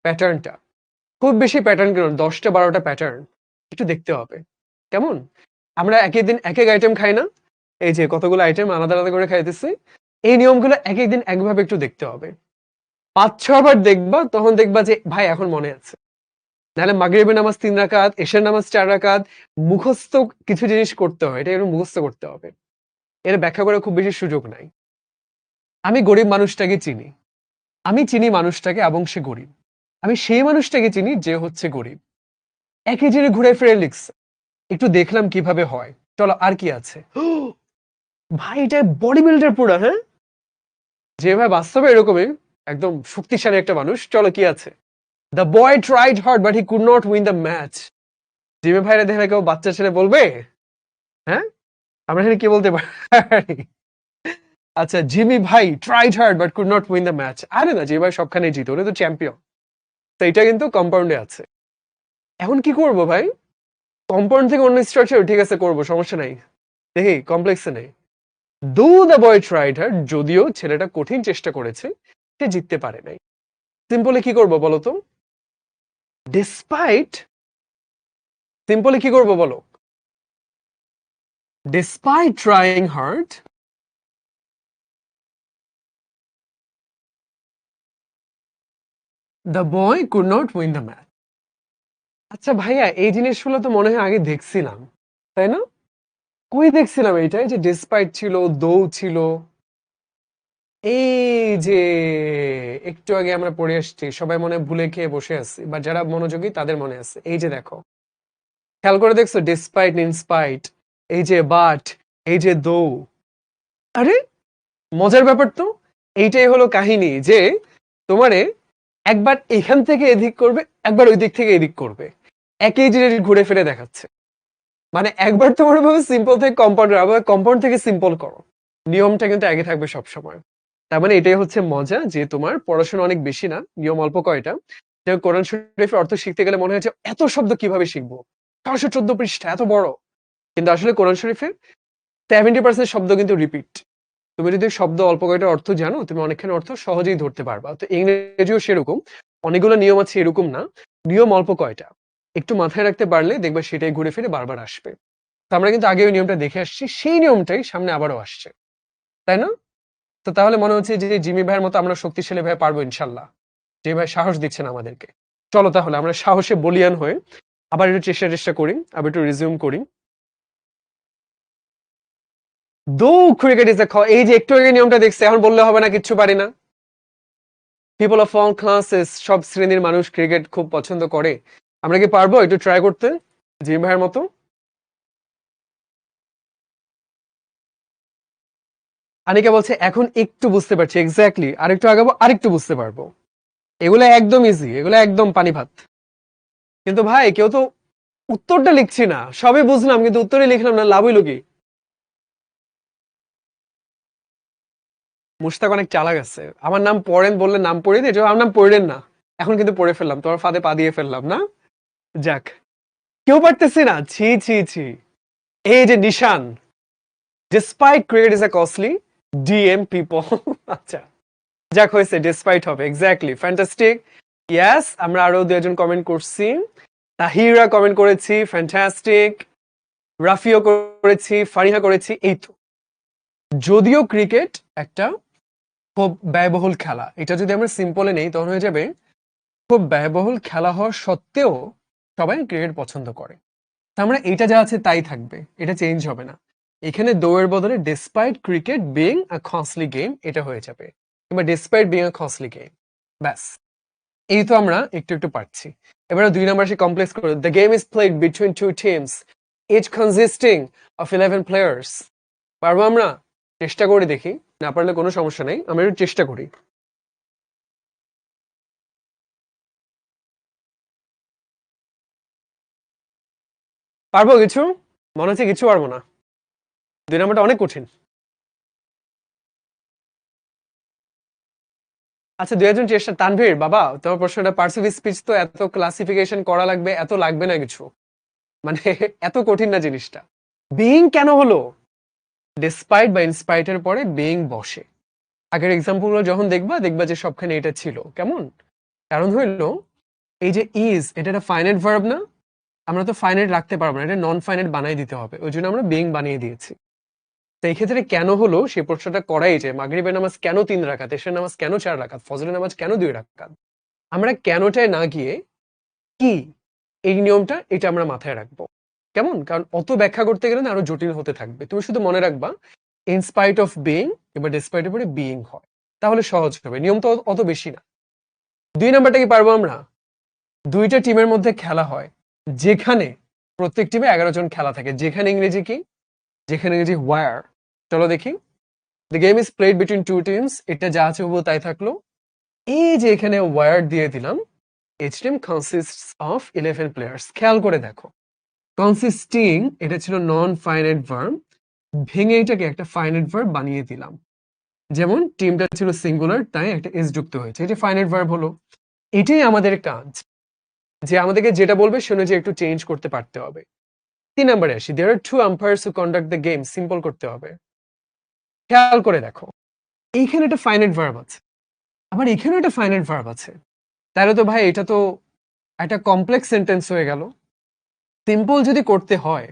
প্যাটার্নটা, খুব বেশি প্যাটার্ন কেন, 10টা 12টা প্যাটার্ন একটু দেখতে হবে। কেমন? আমরা একই দিন এক এক আইটেম খাই না, এই যে কতগুলো আইটেম আলাদা আলাদা করে খাইতেছি, এই নিয়মগুলো এক এক দিন একভাবে একটু দেখতে হবে। 5-6 বার দেখবা, তখন দেখবা যে ভাই এখন মনে আছে। নাহলে মাগরিবের নামাজ 3 রাকাত, এশার নামাজ 4 রাকাত, মুখস্থ কিছু জিনিস করতে হয়, এটা একটু মুখস্থ করতে হবে। এর ব্যাখ্যা করার খুব বেশি সুযোগ নাই। আমি গরিব মানুষটাকে চিনি, আমি চিনি মানুষটাকে এবং সে গরিব। আমি সেই মানুষটাকে চিনি যে হচ্ছে গরিব। একই জিনিস ঘুরে ফিরে লিখছে, একটু দেখলাম কিভাবে হয়। চলো আর কি আছে। ভাই এটা বডি বিল্ডার পুরো, হ্যাঁ, যে ভাই বাস্তবে এরকমই একদম শক্তিশালী একটা মানুষ। চলো কি আছে। The boy tried hard but he could not win the match. জিমে ভাইরা দেখে কেউ বাচ্চা ছেলে বলবে? হ্যাঁ, আমরা এখানে কি বলতে পারি? আচ্ছা, জিমি ভাই tried hard but could not win the match. আরে না, জিমি ভাই সবখানে জিতে, ওরা তো চ্যাম্পিয়ন। তো এটা কিন্তু কম্পাউন্ডে আছে। এখন কি করব ভাই? কম্পাউন্ড থেকে অন্য স্ট্রাকচার, ঠিক আছে করব, সমস্যা নাই। দেখি কমপ্লেক্সে নেই। দো দ্য বয় ট্রাইড হার্ড, যদিও ছেলেটা কঠিন চেষ্টা করেছে, সে জিততে পারে নাই। সিম্পলি কি করব বলো তো? ডিসপাইট, সিম্পলি কি করব বলো? Despite trying hard, the boy could not win the match. আচ্ছা ভাইয়া, এই জিনিসগুলো তো মনে হয় আগে দেখছিলাম, তাই না? কই দেখছিলাম এইটা? এই যে ডিসপাইট ছিল, দৌ ছিল, এই যে একটু আগে আমরা পড়ে আসছি, সবাই মনে হয় ভুলে খেয়ে বসে আছি, বা যারা মনোযোগী তাদের মনে আছে। এই যে দেখো, খেয়াল করে দেখছো, ডিসপাইট, ইনস্পাইট, এই যে বাট, এই যে দৌ। আরে মজার ব্যাপার তো, এইটাই হলো কাহিনী, যে তোমারে একবার এখান থেকে এদিক করবে, একবার ওই দিক থেকে এদিক করবে, একই জিনিস ঘুরে ফিরে দেখাচ্ছে। মানে একবার তোমার ভাবে সিম্পল থেকে কম্পাউন্ড, আবার কম্পাউন্ড থেকে সিম্পল করো, নিয়মটা কিন্তু আগে থাকবে সব সময়। তার মানে এটাই হচ্ছে মজা, যে তোমার পড়াশোনা অনেক বেশি না, নিয়ম অল্প কয়টা। যেমন কোরআন শরীফের অর্থ শিখতে গেলে মনে হচ্ছে এত শব্দ কিভাবে শিখবো, 414 পৃষ্ঠা, এত বড়। কিন্তু আসলে কোরআন শরীফে 70% শব্দ কিন্তু রিপিট। তুমি যদি শব্দ অল্প কয়টা অর্থ জানো, তুমি অনেকখানি অর্থ সহজেই ধরতে পারবা। তো ইংরেজিও সেরকম, অনেকগুলো নিয়ম আছে এরকম না, নিয়ম অল্প কয়টা, একটু মাথায় রাখতে পারলে দেখবা সেটাই ঘুরে ফিরে বারবার আসবে। তো আমরা কিন্তু আগে ওই নিয়মটা দেখে আসছি, সেই নিয়মটাই সামনে আবারও আসছে, তাই না? তো তাহলে মনে হচ্ছে যে জিমি ভাইয়ের মতো আমরা শক্তিশালী ভাই পারবো ইনশাল্লাহ, যে ভাই সাহস দিচ্ছেন আমাদেরকে। চলো তাহলে আমরা সাহসে বলিয়ান হয়ে আবার একটু চেষ্টা করি, আবার একটু রিজিউম করি। দো ক্রিকেট ইজ এই যে একটু আগে নিয়মটা দেখছে, এখন বললে হবে না কিচ্ছু পারি না। পিপল অফ অল ক্লাসেস, সব শ্রেণীর মানুষ ক্রিকেট খুব পছন্দ করে। আমরা কি পারবো একটু ট্রাই করতে জিমি ভাইয়ের মতো? আনিকা বলছে এখন একটু বুঝতে পারছি, এক্স্যাক্টলি, আরেকটু আগাবো আরেকটু বুঝতে পারবো। এগুলো একদম ইজি, এগুলো একদম পানি ভাত। কিন্তু ভাই কেউ তো উত্তরটা লিখছি না, সবই বুঝলাম কিন্তু উত্তরই লিখলাম না, লাভ হইলো কি? মুশতাক অনেক চালাক আছে, আমার নাম পড়েন বললে নাম পড়ে দিয়ে, আমার নাম পড়লেন না, এখন কিন্তু পড়ে ফেললাম, তোমার ফাঁদে পা দিয়ে ফেললাম না। যাক, কেউ পারতেছি না, ছি ছি ছি। এই যে Nishan, despite cricket is a costly DM people. আচ্ছা, যাক হয়েছে, ডিসপাইট হবে, এক্স্যাক্টলি, ফ্যান্টাস্টিক। ইয়াস, আমরা আরো দুজন কমেন্ট করছি, তাহিরা কমেন্ট করেছি, ফ্যান্টাস্টিক, রাফিও করেছি, ফারিহা করেছি। এই তো, যদিও ক্রিকেট একটা খুব ব্যয়বহুল খেলা, এটা যদি আমরা সিম্পলে নেই তখন হয়ে যাবে খুব ব্যয়বহুল খেলা হওয়া সত্ত্বেও সবাই ক্রিকেট পছন্দ করে। তার মানে এটা যা আছে তাই থাকবে, এটা চেঞ্জ হবে না। এখানে দৌড়ের বদলে despite cricket being a costly game এটা হয়ে যাবে, কিংবা despite being a costly game. ব্যাস, এই তো আমরা একটু একটু পারছি। এবারে 2 নম্বর সে কমপ্লেক্স করে, the game is played between two teams each consisting of 11 players. পারবো আমরা? চেষ্টা করে দেখি, না পারলে কোনো সমস্যা নেই, আমরা একটু চেষ্টা করি। পারবো কিছু? মনে হচ্ছে কিছু পারবো না, 2 নম্বরটা অনেক কঠিন। আচ্ছা, 2 জন চেষ্টা, তানভীর বাবা তোমার প্রশ্নটা, পার্সিভ স্পিচ তো এত ক্লাসিফিকেশন করা লাগবে, এত লাগবে না কিছু, মানে এত কঠিন না জিনিসটা। বিইং কেন হলো? ডিসপাইট বা ইনস্পাইটের পরে বিইং বসে। আগের এক্সাম্পল গুলো যখন দেখবা দেখবা যে সবখানে এটা ছিল, কেমন? কারণ হইলো, এই যে ইজ, এটা একটা ফাইনাইট ভার্ব না, আমরা তো ফাইনাইট রাখতে পারবো না, এটা নন ফাইনাইট বানিয়ে দিতে হবে, ওই জন্য আমরা বিইং বানিয়ে দিয়েছি। তো এই ক্ষেত্রে কেন হলো সেই প্রশ্নটা করাই যায়, মাগরিবের নামাজ কেন 3 রাকাত, এশার নামাজ কেন 4 রাকাত, ফজরের নামাজ কেন 2 রাকাত। আমরা কেনটায় না গিয়ে কি, এই নিয়মটা, এটা আমরা মাথায় রাখবো, কেমন? কারণ অত ব্যাখ্যা করতে গেলে না আরো জটিল হতে থাকবে। তুমি শুধু মনে রাখবা ইনস্পাইট অফ বিইং এবার ডিসপাইটের পরে বিইং হয়, তাহলে সহজ হবে, নিয়ম তো অত বেশি না। 2 নাম্বারটা কি পারবো আমরা? 2টা টিমের মধ্যে খেলা হয় যেখানে প্রত্যেক টিমে 11 জন খেলা থাকে, যেখানে ইংরেজি কি, যেখানে ইংরেজি ওয়্যার। চলো দেখি, the game is played between two teams, এটা যা আছে ও তাই থাকলো। এই যে এখানে ওয়্যার দিয়ে দিলাম, each team consists of 11 players, খেয়াল করে দেখো, কনসিস্টিং এটা ছিল নন ফাইনাইট ভার্ব, ভেঙে এটাকে একটা ফাইনাইট ভার্ব বানিয়ে দিলাম। যেমন টিমটা ছিল সিঙ্গুলার, তাই একটা এস যুক্ত হয়েছে, এটা ফাইনাইট ভার্ব হলো। এটাই আমাদের কাজ, যে আমাদেরকে যেটা বলবে শুনে যে একটু চেঞ্জ করতে পারতে হবে। 3 নম্বরে আসি, দেয়ার আর 2 umpires who conduct the game, simple করতে হবে। খেয়াল করে দেখো, এইখানে একটা ফাইনাইট ভার্ব আছে, আবার এখানে একটা ফাইনাইট ভার্ব আছে, তাহলে তো ভাই এটা তো একটা কমপ্লেক্স সেন্টেন্স হয়ে গেল। সিম্পল যদি করতে হয়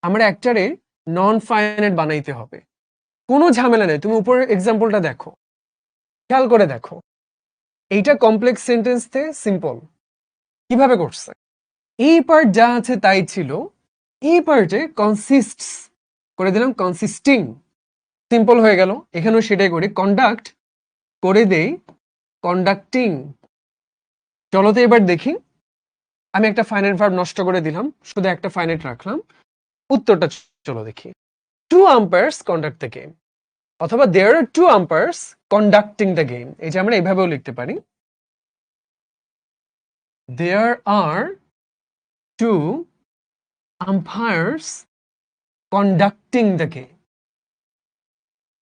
আমরা একটারে নন ফাইনাইট বানাইতে হবে, কোনো ঝামেলা নেই। তুমি উপরের এক্সাম্পলটা দেখো, খেয়াল করে দেখো, এইটা কমপ্লেক্স সেন্টেন্স থেকে সিম্পল কিভাবে করছে। এই পার্ট যা আছে তাই ছিল, এই পার্টে কনসিস্টস করে দিলাম কনসিস্টিং, সিম্পল হয়ে গেল। এখানেও সেটাই করি, কন্ডাক্ট করে দেই কন্ডাক্টিং। চলো তো এবার দেখি, আমি একটা ফাইনাইট ভার্ব নষ্ট করে দিলাম, শুধু একটা ফাইনাইট রাখলাম, উত্তরটা চলো দেখি। 2 আম্পায়ার্স কন্ডাক্ট দ্য গেম, অথবা দেয়ার আর 2 আম্পায়ার্স কন্ডাক্টিং দ্য গেম, এই যে আমরা এইভাবেও লিখতে পারি, দেয়ার আর 2 আম্পায়ার্স কন্ডাক্টিং দ্য গেম।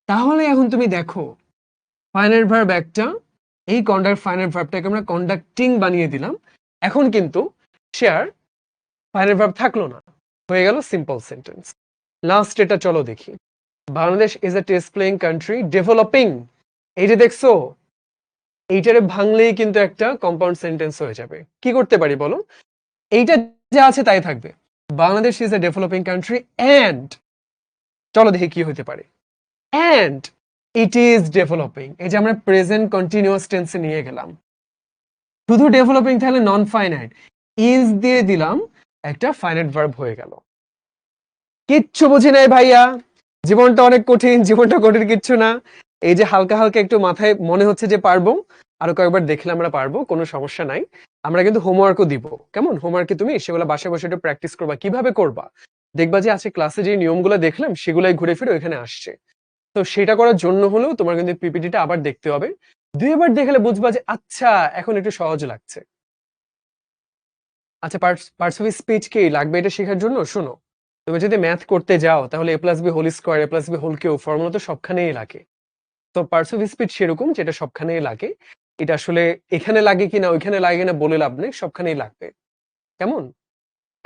তাহলে এখন তুমি দেখো, ফাইনাইট ভার্ব একটা, এই কন্ডাক্ট ফাইনাইট ভার্বটাকে আমরা কন্ডাক্টিং বানিয়ে দিলাম, এখন কিন্তু সে আর ফাইনাইট ভার্ব থাকলো না, হয়ে গেল সিম্পল সেন্টেন্স। লাস্ট এটা চলো দেখি, Bangladesh is a test playing country developing, এই যে দেখছো, এইটারে ভাঙলেই কিন্তু একটা কম্পাউন্ড সেন্টেন্স হয়ে যাবে। কি করতে পারি বলো, এইটা যা আছে তাই থাকবে, Bangladesh is a developing country and, চলো দেখি কি হতে পারে, অ্যান্ড ইট ইজ ডেভেলপিং, এই যে আমরা প্রেজেন্ট কন্টিনিউয়াস টেন্সে নিয়ে গেলাম। শুধু ডেভেলপিং তাহলে নন ফাইনাইট, ইজ দিয়ে দিলাম, একটা ফাইনাইট ভার্ব হয়ে গেল। কিচ্ছু বুঝি নাই ভাইয়া, জীবনটা অনেক কঠিন, জীবনটা কঠিন কিচ্ছু না। এই যে হালকা হালকা একটু মাথায় মনে হচ্ছে যে পারবো, আরো কয়েকবার দেখলে আমরা পারবো, কোনো সমস্যা নাই। আমরা কিন্তু হোমওয়ার্কও দিব, কেমন? হোমওয়ার্কে তুমি সেগুলো বাসায় বসে একটু প্র্যাকটিস করবা, কিভাবে করবা দেখবা যে আজকে ক্লাসে যে নিয়মগুলো দেখলাম সেগুলাই ঘুরে ফিরে ওইখানে আসছে। তো সেটা করার জন্য হলেও তোমার কিন্তু পিপিটিটা আবার দেখতে হবে, 2বার দেখলে বুঝবা যে আচ্ছা এখন একটু সহজ লাগছে। আচ্ছা, পার্টস অফ স্পিচ কি লাগবে এটা শেখার জন্য? শোনো, তুমি যদি ম্যাথ করতে যাও তাহলে A plus B whole square, A plus B whole cube formula তো সবখানেই লাগে। তো তো পার্টস অফ স্পিচ সেরকম যেটা সবখানেই লাগে। এটা আসলে এখানে লাগে কিনা ওইখানে লাগে কিনা বলে লাভ নেই, সবখানেই লাগবে। কেমন?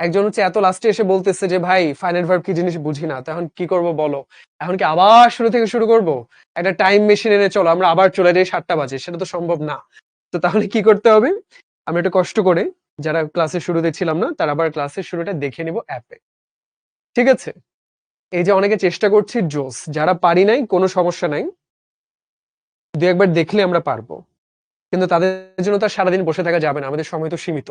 একজন হচ্ছে এত লাস্টে এসে বলতেছে যে ভাই ফাইনাইট ভার্ব কি জিনিস বুঝি না, তো এখন কি করব বলো? এখন কি আবার শুরু থেকে শুরু করব? একটা টাইম মেশিন এনে চলো আমরা আবার চলে যাই 7টা বাজে, সেটা তো সম্ভব না। তো তাহলে কি করতে হবে? আমরা একটু কষ্ট করে, যারা ক্লাসের শুরুতে ছিলাম না তারা আবার ক্লাসের শুরুটা দেখে নিব অ্যাপে। ঠিক আছে? এই যে অনেকে চেষ্টা করছি জোস, যারা পারি নাই কোনো সমস্যা নাই, দু একবার দেখলে আমরা পারবো। কিন্তু তাদের জন্য তো আর সারাদিন বসে থাকা যাবে না, আমাদের সময় তো সীমিত।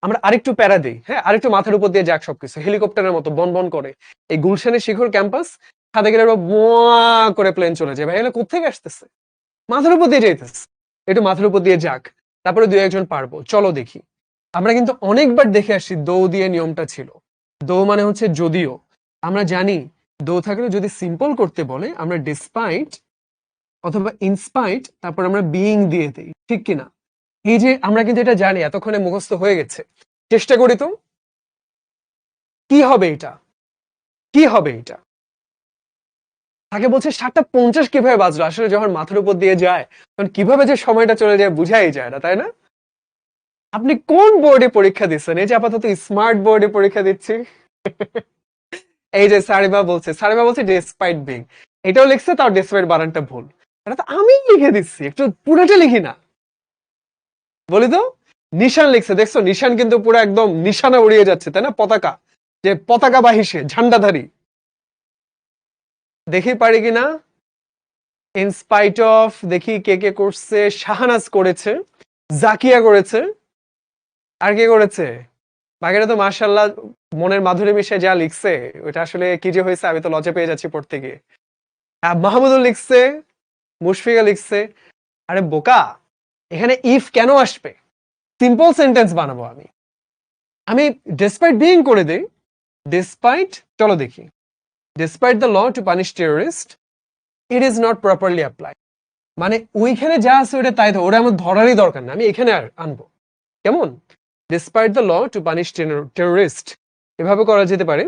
আমরা আরেকটু প্যারা দিই, হ্যাঁ, আরেকটু মাথার উপর দিয়ে যাক সবকিছু, হেলিকপ্টারের মতো বন বন করে এই গুলশানের শিখর ক্যাম্পাস ছাদে গেলে বোয়া করে প্লেন চলে যায়। ভাই এগুলো কোথেকে আসতেছে? মাথার উপর দিয়ে যাইতেছে। একটু মাথার উপর দিয়ে যাক, তারপরে দুই একজন পারবো, চলো দেখি। আমরা কিন্তু অনেকবার দেখে আসছি দৌ দিয়ে নিয়মটা ছিল। দৌ মানে হচ্ছে যদিও। আমরা জানি দৌ থাকলে যদি সিম্পল করতে বলে আমরা ডিসপাইট অথবা ইনস্পাইট তারপর আমরা বিইং দিয়ে দিই, ঠিক কিনা? এই যে আমরা কিন্তু এটা জানি, এতক্ষণে মুখস্থ হয়ে গেছে। চেষ্টা করি তো, কি হবে এটা? কি হবে এটা? তাকে বলছে 7:50 কিভাবে বাজলো, আসলে যখন মাথার উপর দিয়ে যায় তখন কিভাবে যে সময়টা চলে যায় বুঝাই যায় না, তাই না? আপনি কোন বোর্ডে পরীক্ষা দিচ্ছেন? এই যে আপাতত স্মার্ট বোর্ডে পরীক্ষা দিচ্ছি। এই যে সারিমা বলছে ডেসপাইট বিং, এটাও লিখছে, তাও ডেসপাইট বানানটা ভুল। এটা তো আমি লিখে দিচ্ছি, একটু পুরোটা লিখি না। বলি তো, নিশান লিখছে, দেখছো নিশান কিন্তু পুরো একদম নিশানা উড়িয়ে যাচ্ছে, তাই না? পতাকা, যে পতাকা বাহিসে ঝান্ডাধারী। দেখি পারি কিনা। ইনস্পাইট অফ, দেখি কে কে করছে। শাহানাজ করেছে, জাকিয়া করেছে, আর কে করেছে? বাকিরা তো মাশাআল্লাহ মনের মাধুরী মিশে যা লিখছে, ওটা আসলে কি যে হয়েছে আমি তো লজ্জা পেয়ে যাচ্ছি পড়তে গিয়ে। মাহমুদুল লিখছে, মুশফিকা লিখছে। আরে বোকা, এখানে ইফ কেন আসবে? সিম্পল সেন্টেন্স বানাবো আমি। আমি ডেসপাইট বিইং করে দেই। ডেসপাইট, চলো দেখি। Despite the law to punish terrorist, it is not properly applied. মানে ওইখানে যা আছে ওটা তাই তো, ওটা আমার ধরারই দরকার না, আমি এখানে আর আনবো। কেমন? Despite the law to punish terrorist, এভাবে করা যেতে পারে।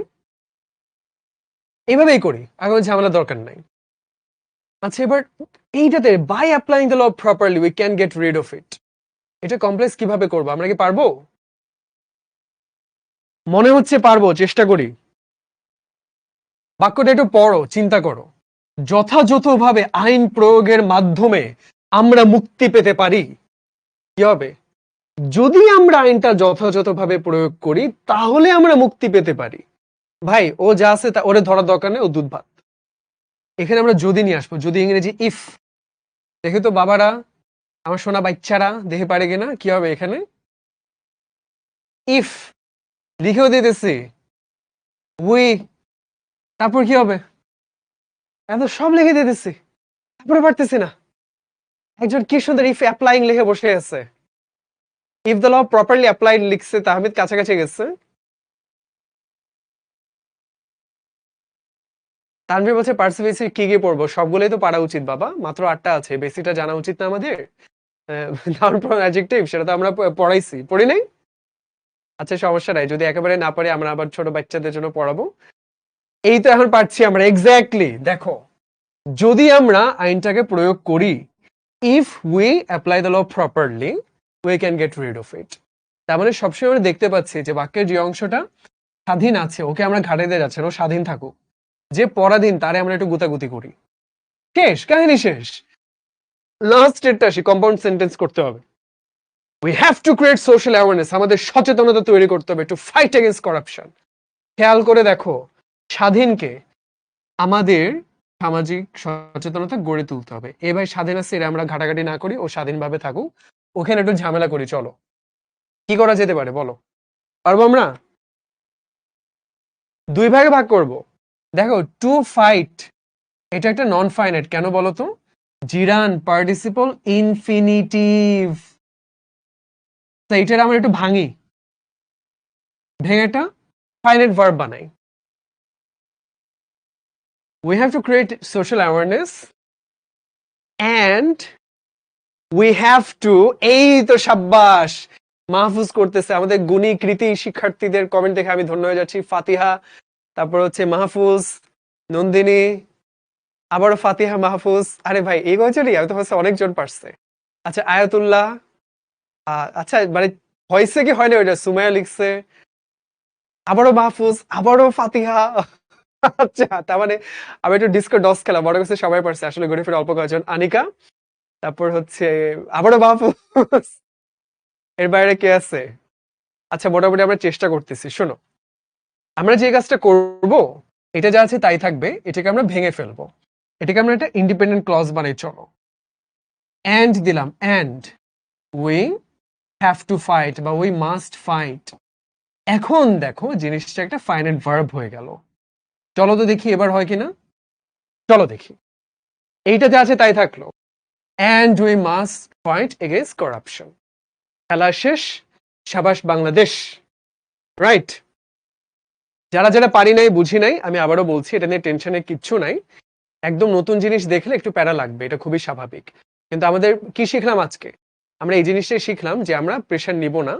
এভাবেই করি, আগে ঝামেলা দরকার নাই। আচ্ছা, এবার এইটাতে by applying the law properly we can get rid of it, এটা কমপ্লেক্স কিভাবে করবো? আমরা কি পারবো? মনে হচ্ছে পারবো, চেষ্টা করি। বাক্যটা একটু পড়ো, চিন্তা করো। যথাযথভাবে আইন প্রয়োগের মাধ্যমে আমরা মুক্তি পেতে পারি। কি হবে? যদি আমরা আইনটা যথাযথভাবে প্রয়োগ করি তাহলে আমরা মুক্তি পেতে পারি। ভাই ও যা আছে তা ওরে ধরার দরকার নেই, ও দুধ ভাত। এখানে আমরা যদি নিয়ে আসবো, যদি ইংরেজি ইফ। দেখে তো বাবারা, আমার সোনা বাচ্চারা, দেখে পারে কিনা কি হবে এখানে। ইফ লিখেও দিতেছি, উই, তারপর কি হবে? এত সব লিখে দিতেছি, তারপরে পারতেছি না। একজন কি সুন্দর ইফ অ্যাপ্লাইং লিখে বসে আছে। If the law properly applied লিখছে, তাহমিদ কাছাকাছি গেছে। তানভীর বলছে পার্সিভিসি কি কি পড়বো? সবগুলোই তো পারা উচিত বাবা, মাত্র 8টা আছে, বেসিকটা জানা উচিত না আমাদের? নাউন প্রনাউন অ্যাডজেক্টিভ সেটা তো আমরা পড়াইছি, পড়ি নাই? আচ্ছা সমস্যা নাই, যদি একেবারে না পারি আমরা আবার ছোট বাচ্চাদের জন্য পড়াবো। এই তো এখন পারছি আমরা, এক্স্যাক্টলি। দেখো, যদি আমরা আইনটাকে প্রয়োগ করি, if we apply the law properly we can get rid of it. তার মানে সবসময় আমরা দেখতে পাচ্ছি যে বাক্যের যে অংশটা স্বাধীন আছে ওকে আমরা ঘাটে দিয়ে যাচ্ছি, ও স্বাধীন থাকুক। যে পরাধীন তারে আমরা একটু গুতাগুতি করি। শেষ, কাহিনী শেষ। লাস্ট স্টেটটা আসি, কম্পাউন্ড সেন্টেন্স করতে হবে। We have to create social awareness, আমাদের সচেতনতা তৈরি করতে হবে টু ফাইট এগেইনস্ট করাপশন। খেয়াল করে দেখো, স্বাধীনকে আমাদের সামাজিক সচেতনতা গড়ে তুলতে হবে। এ ভাই স্বাধীন আছে, এরা আমরা ঘাটাঘাটি না করি, ও স্বাধীনভাবে থাকুক, ওখানে একটু ঝামেলা করি। চলো কি করা যেতে পারে বলো? পারবো আমরা? দুই ভাগে ভাগ করব। দেখো, টু ফাইট এটা একটা নন ফাইনাইট, কেন বলো তো? Gerund participle infinitive. এইটার আমরা একটু ভাঙি, ভেঙে একটা ফাইনাইট ভার্ব বানাই। We have to create social awareness and we have to, এই তো সাব্বাস, মাহফুজ করতেছে আমাদের গুণী কৃতি শিক্ষার্থীদের কমেন্ট দেখে আমি ধন্য হয়ে যাচ্ছি। ফাতিহা, তারপর হচ্ছে মাহফুজ, নন্দিনী, আবারও ফাতিহা মাহফুজ। আরে ভাই এই বছরই আমি তো ভাবছি অনেকজন পারছে। আচ্ছা আয়াতুল্লাহ, আচ্ছা মানে হয়েছে কি হয়নি ওইটা, সুমাইয়া লিখছে, আবারও মাহফুজ, আবারও ফাতিহা। আচ্ছা তার মানে আমি একটু ডিস্কো ডস খেলা বড় কাছে সবাই পারছে, আসলে ঘুরে ফিরে অল্প কয়েকজন। আনিকা, তারপর হচ্ছে আবারও মাহফুজ। এর বাইরে কে আছে? আচ্ছা মোটামুটি আমরা চেষ্টা করতেছি। শোনো, আমরা যে কাজটা করব, এটা যা আছে তাই থাকবে, এটাকে আমরা ভেঙে ফেলবো। এটাকে আমরা একটা ইন্ডিপেন্ডেন্ট ক্লজ বানাই। চলো, এন্ড দিলাম, and we have to fight বা উই মাস্ট ফাইট। এখন দেখো জিনিসটা একটা ফাইনাইট ভার্ব হয়ে গেল। চলো তো দেখি এবার হয় কিনা। চলো দেখি, এইটা যা আছে তাই থাকলো, and we must fight against corruption. খেলা শেষ, সাবাস বাংলাদেশ। রাইট। যারা যারা পারি নাই বুঝি নাই, আমি আবারও বলছি, এটা নিয়ে টেনশনের কিচ্ছু নাই। একদম নতুন জিনিস দেখলে একটু প্যারা লাগবে, এটা খুবই স্বাভাবিক। কিন্তু আমাদের কি শিখলাম আজকে? আমরা এই জিনিসটাই শিখলাম যে আমরা প্রেশার নিব না।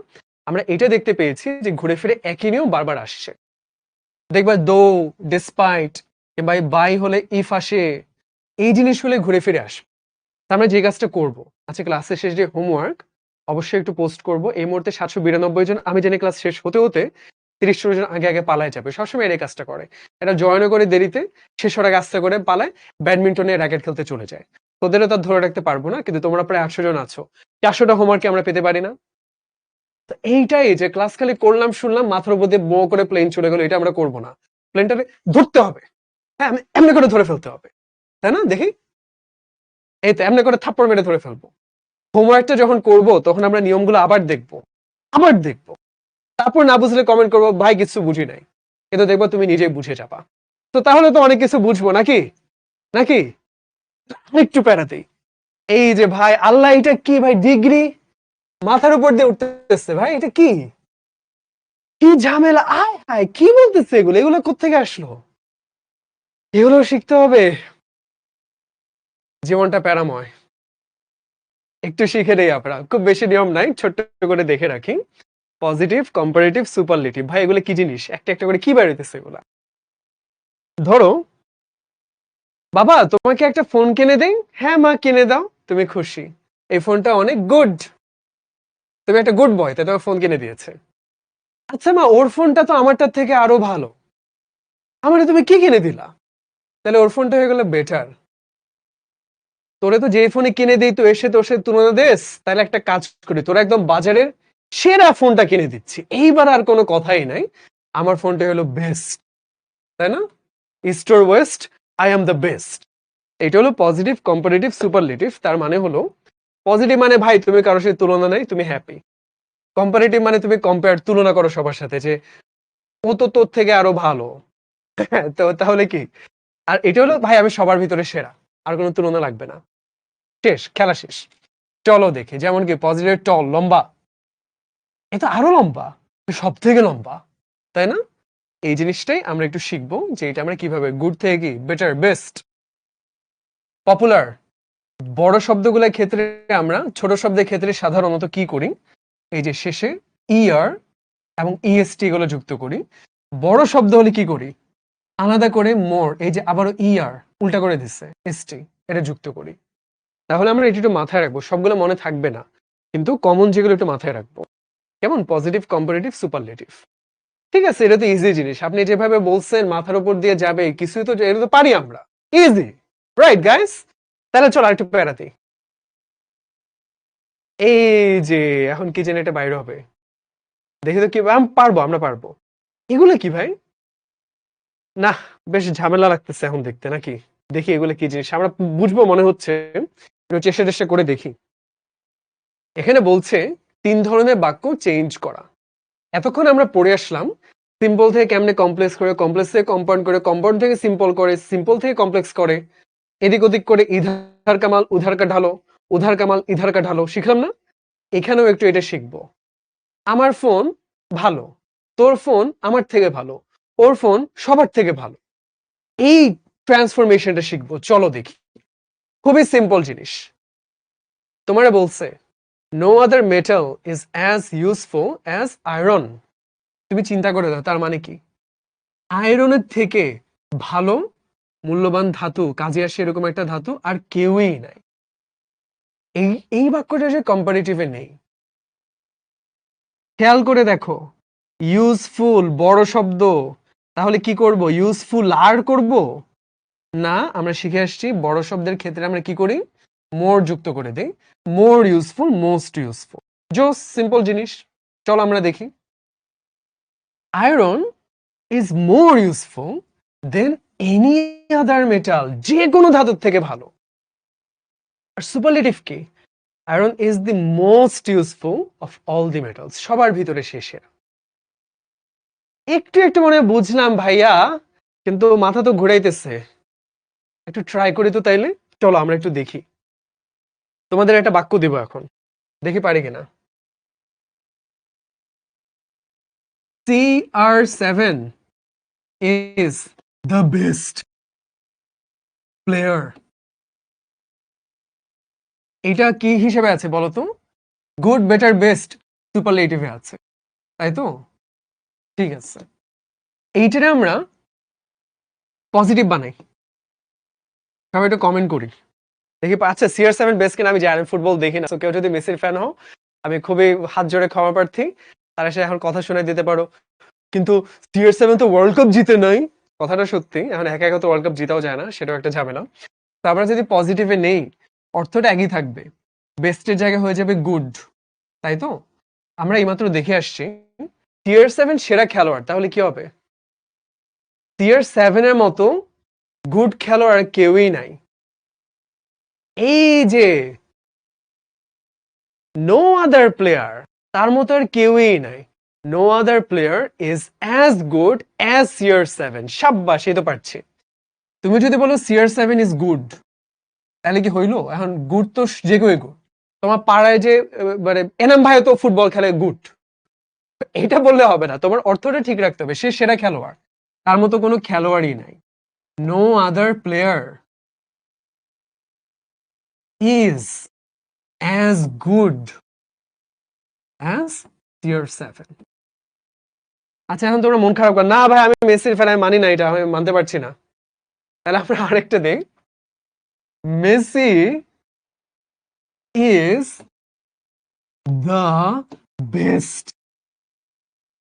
আমরা এটা দেখতে পেয়েছি যে ঘুরে ফিরে একই নিয়ম বারবার আসছে। দেখবা দো, ডিসপাইট কিংবা বাই হলে ইফ আসে, এই জিনিস হলে ঘুরে ফিরে আসবে। আমরা যে কাজটা করব, আচ্ছা ক্লাসের শেষ যে হোমওয়ার্ক অবশ্যই একটু পোস্ট করব। এই মুহূর্তে 792 জন, আমি জানি ক্লাস শেষ হতে হতে 30 জন আগে আগে পালায় যাবে। সবসময় এই কাজটা করে, এটা জয়েনও করে দেরিতে, শেষ হওয়ার আগে আস্তে করে পালায়, ব্যাডমিন্টনে র্যাকেট খেলতে চলে যায়। তোদেরও তার ধরে রাখতে পারবো না, কিন্তু তোমরা প্রায় 800 জন আছো, 400টা হোমওয়ার্কে আমরা পেতে পারি না? তো এইটাই যে ক্লাস খালি করলাম শুনলাম মাথার উপর দিয়ে বো করে প্লেন চলে গেলো, এটা আমরা করবো না। প্লেনটাকে ধরতে হবে, হ্যাঁ এমনি করে ধরে ফেলতে হবে, তাই না? দেখি, এই তো এমনি করে থাপ্পড় মেরে ধরে ফেলবো। হোমওয়ার্কটা যখন করব তখন আমরা নিয়মগুলো আবার দেখবো, তারপর না বুঝলে কমেন্ট করবো ভাই কিছু বুঝি নাই, কিন্তু দেখবো তুমি নিজেই বুঝে যাবা। তো তাহলে তো অনেক কিছু বুঝবো নাকি? নাকি একটু প্যারাতেই। এই যে ভাই আল্লাহ, এটা কি ভাই, ডিগ্রি মাথার উপর দিয়ে উঠতেছে ভাই, এটা কি কি ঝামেলা! আয় হায়, কি বলতেছে এগুলো? এগুলো কোত্থেকে আসলো? এগুলো শিখতে হবে। জীবনটা প্যারাময়, একটু শিখে নেই আমরা। খুব বেশি নিয়ম নাই, ছোট্ট করে দেখে রাখি। পজিটিভ, কম্পারেটিভ, সুপারলেটিভ, ভাই এগুলো কি জিনিস? একটা একটা করে কি বেরোতেছে এগুলা? ধরো, বাবা তোমাকে একটা ফোন কিনে দেই। হ্যাঁ মা কিনে দাও, তুমি খুশি, এই ফোনটা অনেক গুড, তুমি একটা গুড বয়, তাই তোমার ফোন কিনে দিয়েছে। আচ্ছা মা, ওর ফোনটা তো আমারটার থেকে আরো ভালো, আমারে তুমি কি কিনে দিলা? তাহলে ওর ফোনটা হয়ে গেল বেটার। তোরে তো যে ফোনে কিনে দিই, তো এসে তোর সাথে তুলনা দেস, তাহলে একটা কাজ করি, তোরা একদম বাজারের সেরা ফোনটা কিনে দিচ্ছি, এইবার আর কোনো কথাই নাই, আমার ফোনটা হলো বেস্ট, তাই না? East or West, I am the best. এটা হলো পজিটিভ, কম্পারেটিভ, সুপারলেটিভ। তার মানে হলো, পজিটিভ মানে ভাই তুমি কারোর সাথে তুলনা নাই, তুমি হ্যাপি। কম্পারেটিভ মানে তুমি কম্পেয়ার, তুলনা করো সবার সাথে, যে ও তো তোর থেকে আরো ভালো। তো তাহলে কি? আর এটা হলো ভাই আমি সবার ভিতরে সেরা, আর কোনো তুলনা লাগবে না, শেষ, খেলা শেষ। চলো দেখি, যেমন কি পজিটিভ টল, লম্বা, এটা আরো লম্বা, সব থেকে লম্বা, তাই না? এই জিনিসটাই আমরা একটু শিখবো, যে এটা আমরা কিভাবে গুড থেকে কি বেটার, বেস্ট। পপুলার, বড় শব্দগুলোর ক্ষেত্রে আমরা ছোট শব্দের ক্ষেত্রে সাধারণত কি করি, এই যে শেষে ইআর এবং ইএসটি গুলো যুক্ত করি। বড় শব্দ হলে কি করি, আলাদা করে মোর, এই যে আবারও ইআর উল্টা করে দিচ্ছে, এসটি, এটা যুক্ত করি। তাহলে আমরা এটা একটু মাথায় রাখবো, সবগুলো মনে থাকবে না, কিন্তু কমন যেগুলো একটু মাথায় রাখবো। কেমন? Positive, comparative, superlative. ঠিক আছে, এটা তো ইজি জিনিস, আপনি যেভাবে বলছেন মাথার উপর দিয়ে যাবে, কিছুই তো, এটা তো পারি আমরা, ইজি। রাইট গাইস, তাহলে চলো একটু প্যারাতে। এই যে এখন কি জানি এটা বাইরে হবে, দেখি তো কি, পারবো, আমরা পারবো। এগুলো কি ভাই? না, বেশ ঝামেলা লাগতেছে এখন দেখতে, নাকি? দেখি এগুলো কি জিনিস, আমরা বুঝবো মনে হচ্ছে, একটু চেষ্টা চেষ্টা করে দেখি। এখানে বলছে 3 ধরনের বাক্য চেঞ্জ করা। এতক্ষণ আমরা পড়ে আসলাম সিম্পল থেকে কেমনে কমপ্লেক্স করে, কমপ্লেক্স থেকে কম্পাউন্ড করে, কম্পাউন্ড থেকে সিম্পল করে, সিম্পল থেকে কমপ্লেক্স করে, এদিক ওদিক করে ইধার কামাল উধার কা ঢালো, উধার কামাল ইধার কা ঢালো, শিখলাম না? এখানেও একটু এটা শিখবো। আমার ফোন ভালো, তোর ফোন আমার থেকে ভালো, ওর ফোন সবার থেকে ভালো, এই ট্রান্সফরমেশনটা শিখবো। চলো দেখি, খুবই সিম্পল জিনিস। তোমারে বলছে no other metal is as useful as iron. তুমি চিন্তা করে দাও, তার মানে কি? আয়রনের থেকে ভালো মূল্যবান ধাতু, কাজে আসে এরকম একটা ধাতু আর কেউই নাই। এই বাক্যটা যে কম্পারেটিভে নেই। খেয়াল করে দেখো, ইউজফুল বড় শব্দ, তাহলে কি করব? ইউজফুল আর করব না, আমরা শিখে আসছি বড় শব্দের ক্ষেত্রে আমরা কি করি? মোর যুক্ত করে দেই। মোর useful, most useful, just simple জিনিস। চলো আমরা দেখি। Iron is more useful than any other metal, যে কোনো ধাতুর থেকে ভালো। আর সুপারলেটিভ কি? Iron is the most useful of all the metals, সবার ভিতরে শেষে। একটু একটু মনে হয় বুঝলাম ভাইয়া, কিন্তু মাথা তো ঘুরাইতেছে। একটু ট্রাই করি তো তাইলে। চলো আমরা একটু দেখি। তোমাদের একটা বাক্য দিব এখন, দেখি পারি কিনা। CR7 is the best player. এটা কি হিসেবে আছে বলো তো? গুড, বেটার, বেস্ট সুপারলেটিভে আছে, তাই তো? ঠিক আছে, এইটারে আমরা পজিটিভ বানাই। সবাই একটু কমেন্ট করি দেখি। আচ্ছা, CR7 বেস্ট কিনা আমি জানি, ফুটবল দেখি না। কেউ যদি মেসির ফ্যান হও, আমি খুবই হাত জোড়ে ক্ষমা প্রার্থী, তারা সে এখন কথা শুনে দিতে পারো। কিন্তু CR7 তো ওয়ার্ল্ড কাপ জিতে নাই, কথাটা সত্যি। এখন একা একা তো ওয়ার্ল্ড কাপ জিতাও যায় না, সেটাও একটা ঝামেলা। তো আমরা যদি পজিটিভে নেই, অর্থটা একই থাকবে, বেস্টের জায়গায় হয়ে যাবে গুড, তাই তো? আমরা এইমাত্র দেখে আসছি CR7 সেরা খেলোয়াড়, তাহলে কি হবে? CR7 এর মতো গুড খেলোয়াড় কেউই নাই। এই যে নো আদার প্লেয়ার, তার মতো আর কেউই নাই। No other player is as good as CR7। সাব্বাস, এই তো পারছি। তুমি যদি বলো CR7 ইজ গুড, তাহলে কি হইলো? এখন গুড তো যে কেউ গুড। তোমার পাড়ায় যে মানে এনাম ভাই তো ফুটবল খেলে, গুড, এটা বললে হবে না। তোমার অর্থটা ঠিক রাখতে হবে, সে সেরা খেলোয়াড়, তার মতো কোনো খেলোয়াড়ই নাই। No other player is as good as CR7। আচ্ছা, এখন তোমরা মন খারাপ কর না, ভাই আমি মেসির ফ্যান, আমি মানি না, এটা আমি মানতে পারছি না। তাহলে আমরা আরেকটা দেই। Messi is the best.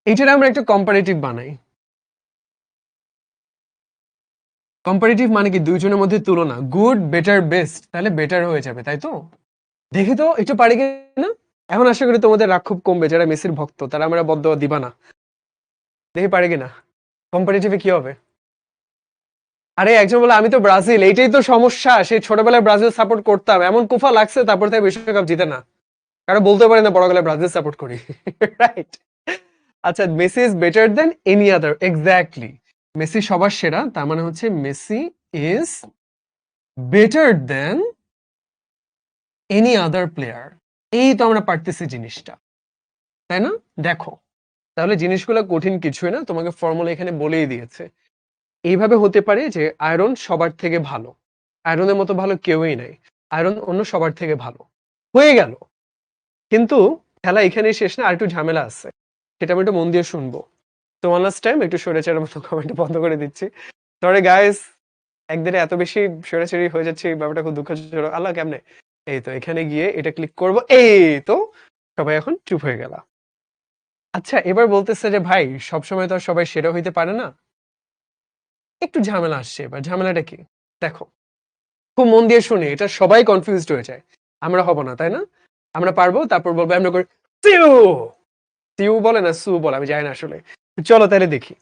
এইটার আমরা একটা কম্পারেটিভ বানাই। কম্পারেটিভ মানে কি? দুইজনের মধ্যে তুলনা, গুড, বেটার, বেস্ট, তাহলে বেটার হয়ে যাবে, তাই তো? দেখি তো একটু পারি কিনা। এখন আশা করি তোমাদের রাগ খুব কমবে, যারা মেসির ভক্ত তারা আমরা বদদোয়া দিবা না। দেখি পারি কিনা। কম্পারেটিভে কি হবে? আরে একজন বলে আমি তো ব্রাজিল, এইটাই তো সমস্যা, সেই ছোটবেলায় ব্রাজিল সাপোর্ট করতাম, এমন কুফা লাগছে তারপর থেকে বিশ্বকাপ জিতে না। কারো বলতে পারে না বড় গেলে ব্রাজিল সাপোর্ট করি। রাইট। আচ্ছা, Messi is better than any other, exactly. Messi সবার সেরা, তার মানে হচ্ছে Messi is better than any other player. এই তো আমরা পারতেছি জিনিসটা, তাই না? দেখো, তাহলে জিনিসগুলো কঠিন কিছুই না, তোমাকে ফর্মুলা এখানে বলেই দিয়েছে। এইভাবে হতে পারে যে আয়রন সবার থেকে ভালো, আয়রনের মতো ভালো কেউই নাই, আয়রন অন্য সবার থেকে ভালো, হয়ে গেল। কিন্তু খেলা এখানেই শেষ না, আর একটু ঝামেলা আছে, সেটা আমি একটু মন দিয়ে শুনবো। তোমার লাস্ট টাইম একটু সরেচারের মতো কমেন্ট বন্ধ করে দিচ্ছি। সরি গাইস, একদিনে এত বেশি সরেচারি হয়ে যাচ্ছে, এই ব্যাপারটা খুব দুঃখজনক। আল্লাহ, কেমনে? এই তো এখানে গিয়ে এটা ক্লিক করব, এই তো সবাই এখন চুপ হয়ে গেল। আচ্ছা, এবার বলতেছে যে ভাই সবসময় তো আর সবাই সেরা হইতে পারে না, একটু ঝামেলা আসছে। এবার ঝামেলাটা কি? দেখো, খুব মন দিয়ে শুনি, এটা সবাই কনফিউজড হয়ে যায়। আমরা হব না, তাই না? আমরা পারবো, তারপর বলবো আমরা করি সিউ। সিউ বলে না সু বলে, আমি জানি না আসলে। চলো তাহলে দেখি।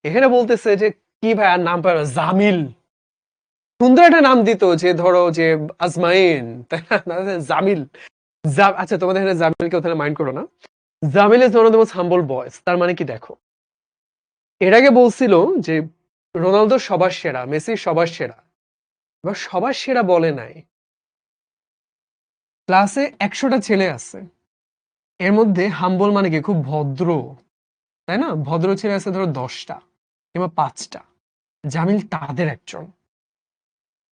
এখানে বলতেছে যে কি ভাই, আর নাম পারো জামিল, সুন্দর একটা নাম দিত, যে ধরো যে আজমাইন, তাই না? জামিল। আচ্ছা, তোমাদের এখানে জামিলকে ওখানে মাইন্ড করো না। Jamil is one of the most humble boys. তার মানে কি দেখো, এর আগে বলছিল যে রোনালদো সবার সেরা, মেসি সবার সেরা। এবার সবার সেরা বলে নাই, ক্লাসে 100টা ছেলে আছে, এর মধ্যে হাম্বল মানে কি? খুব ভদ্র, তাই না? ভদ্র ছেলে আছে ধরো 10টা কিংবা 5টা, জামিল তাদের একজন।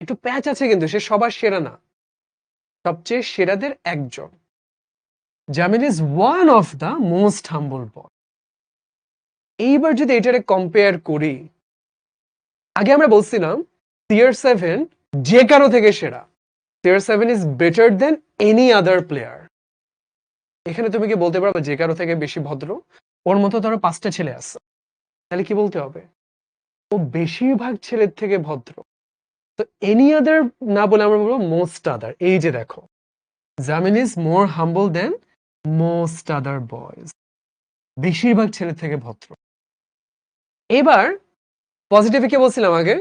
একটু প্যাচ আছে, কিন্তু সে সবার সেরা না, সবচেয়ে সেরাদের একজন। Jamil is one of the most humble boy. এইবার যদি এটারে কম্পেয়ার করি, আগে আমরা বলছিলাম CR7 যে কারো থেকে সেরা। CR7 is better than any other player. এখানে তুমি কি বলতে পারবে যে কারো থেকে বেশি ভদ্র? ওর মতো ধরো 5টা ছেলে আছে, তাহলে কি বলতে হবে? ও বেশিরভাগ ছেলের থেকে ভদ্র। তো এনি আদার না বলে আমরা বলবো মোস্ট আদার। এই যে দেখো, Jamil is more humble than most other boys. বেশিরভাগ ছেলের থেকে ভদ্র। এবার পজিটিভে কি বলছিলাম আগে?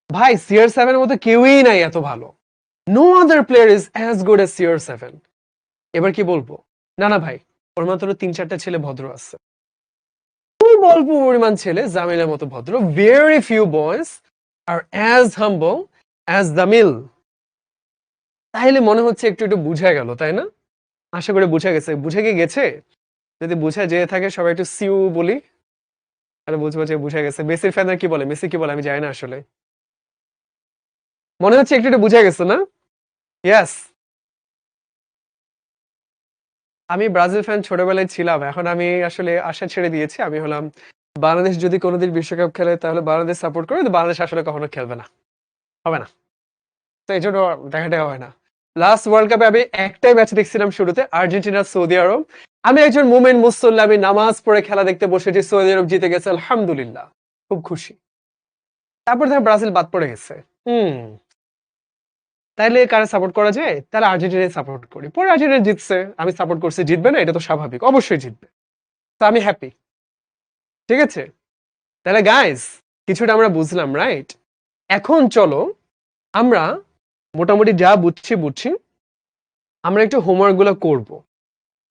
ভাই CR7 এর মতো কেউই নাই এত ভালো। No other player is as good as CR7। এবার কি বলবো? না না ভাই, ওর মাত্র 3-4টা ছেলে ভদ্র আছে। খুব অল্প পরিমাণ ছেলে জামিলের মতো ভদ্র। ভেরি ফিউ বয়েজ আর অ্যাজ হাম্বল অ্যাজ জামিল। তাইলে মনে হচ্ছে একটু একটু বুঝা গেল, তাই না? আশা করি বুঝা গেছে। বুঝে কি গেছে? যদি বুঝা যেয়ে থাকে সবাই একটু সিউ বলি, তাহলে বুঝবো যে বুঝা গেছে। মেসির ফ্যানরা কি বলে, মেসি কি বলে আমি জানি না আসলে। মনে হচ্ছে একটু একটু বুঝা গেছে না? ইয়েস। আমি ব্রাজিল ফ্যান ছোটবেলায় ছিলাম, এখন আমি আসলে আশা ছেড়ে দিয়েছি। আমি হলাম বাংলাদেশ যদি কোনোদিন বিশ্বকাপ খেলে তাহলে বাংলাদেশ সাপোর্ট করে, তো বাংলাদেশ আসলে কখনো খেলবে না, হবে না। তো এই জন্য দেখাটা হয় না। লাস্ট ওয়ার্ল্ড কাপে আমি একটাই ম্যাচ দেখছিলাম শুরুতে, আর্জেন্টিনা সৌদি আরব। আমি একজন মোমেন মুসল্লি, আমি নামাজ পড়ে খেলা দেখতে বসেছি, সৌদি আরব জিতে গেছে, আলহামদুলিল্লাহ, খুব খুশি। তারপর দেখো ব্রাজিল বাদ পড়ে গেছে। তাইলে কারে সাপোর্ট করা যায়? তাহলে আর্জেন্টিনায় সাপোর্ট করি। পরে আর্জেন্টিনা জিতছে, আমি সাপোর্ট করছি, জিতবে না এটা তো স্বাভাবিক, অবশ্যই জিতবে। তো আমি হ্যাপি। ঠিক আছে, তাহলে গাইস কিছুটা আমরা বুঝলাম, রাইট? এখন চলো আমরা মোটামুটি যা বুঝছি আমরা একটু হোমওয়ার্ক গুলো করবো।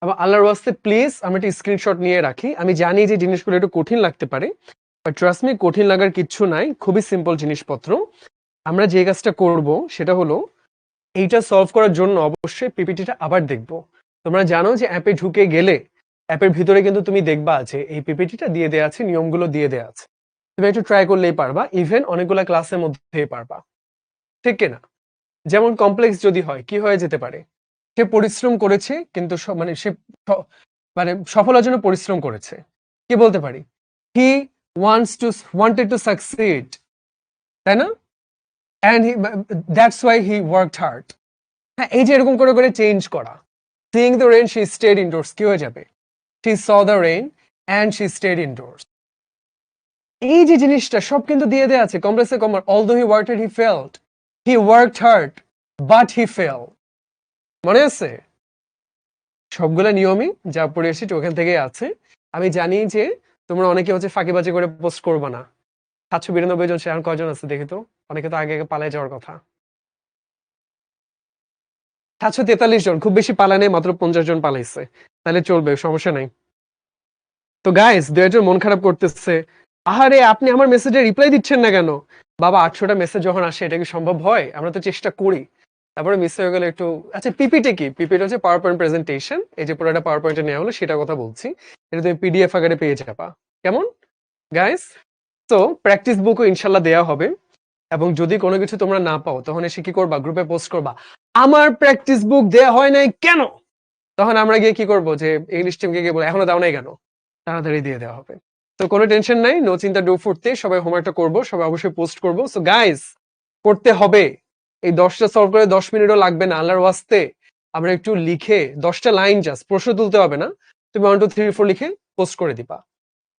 এবং আল্লাহর ওয়াস্তে প্লিজ আমরা একটা স্ক্রিনশট নিয়ে রাখি। আমি জানি যে জিনিসগুলো একটু কঠিন লাগতে পারে, বাট ট্রাস্ট মি, কঠিন লাগার কিচ্ছু নাই, খুবই সিম্পল জিনিসপত্র। আমরা যে কাজটা করব সেটা হলো এইটা সলভ করার জন্য অবশ্যই পিপিটিটা আবার দেখব। তোমরা জানো যে অ্যাপে ঢুকে গেলে অ্যাপের ভিতরে কিন্তু তুমি দেখবা যে এই পিপিটিটা দিয়ে দেওয়া আছে, নিয়মগুলো দিয়ে দেওয়া আছে। তুমি একটু ট্রাই করলেই পারবা, ইভেন অনেকগুলো ক্লাসের মধ্যেই পারবা, ঠিক কিনা? যেমন কমপ্লেক্স যদি হয়, কি হয়ে যেতে পারে? সে পরিশ্রম করেছে কিন্তু মানে সে মানে সফলতার জন্য পরিশ্রম করেছে, কি বলতে পারি? হি ওয়ান্টেড টু সাকসিড, তাই না? And that's why he worked hard. হ্যাঁ, এই যে এরকম করে করে চেঞ্জ করা। Seeing the rain she stayed indoors, কি হয়ে যাবে? She saw the rain and she stayed indoors. এই যে জিনিসটা সব কিন্তু দিয়ে দেওয়া আছে কমপ্লেক্সে কমার। Although he worked he failed, he worked hard but he fail. মনে আছে? সবগুলা নিয়মই যা পড়ে এসেছি ওখান থেকেই আছে। আমি জানি যে তোমরা অনেকে হচ্ছে ফাঁকিবাজি করে পোস্ট করবা না। 792 জন, সে এখন কয়জন আছে দেখি তো? অনেকে তো আগে আগে পালায় যাওয়ার কথা। 743 জন, খুব বেশি পালায় নেই, মাত্র 50 জন পালাইছে। তাহলে চলবে, সমস্যা নাই। তো গাইস, 2 জন মন খারাপ করতেছে, আহারে আপনি আমার মেসেজে রিপ্লাই দিচ্ছেন না কেন? বাবা 800টা মেসেজ যখন আসে এটা কি সম্ভব হয়? আমরা তো চেষ্টা করি, তারপরে মিস হয়ে গেলে একটু। আচ্ছা, পিপিটি কি? পিপিটি হচ্ছে পাওয়ার পয়েন্ট প্রেজেন্টেশন। এই যে পুরোটা পাওয়ার পয়েন্টে নেওয়া হলো সেটা কথা বলছি। এটা তুমি পিডিএফ আকারে পেয়ে যাবা। কেমন গাইস? তো প্র্যাকটিস বুকও ইনশাল্লাহ দেওয়া হবে। এবং যদি কোনো কিছু তোমরা না পাও তখন এসে কি করবা? গ্রুপে পোস্ট করবা, আমার প্র্যাকটিস বুক দেয়া হয় নাই কেন? তখন আমরা গিয়ে কি করবো যে ইংলিশ টিমকে গিয়ে বলে এখনো দাও নাই কেন? তাড়াতাড়ি দিয়ে দেওয়া হবে। তো কোনো টেনশন নাই, নো চিন্তা ডু ফুটতে, সবাই হোমওয়ার্কটা করবো, সবাই অবশ্যই পোস্ট করবো। সো গাইস, করতে হবে। এই 10টা সলভ করে 10 মিনিটও লাগবে না, আল্লাহর ওয়াস্তে আমরা একটু লিখে 10টা লাইন জাস্ট, প্রশ্ন তুলতে হবে না, তুমি 1 2 3 4 লিখে পোস্ট করে দিবা।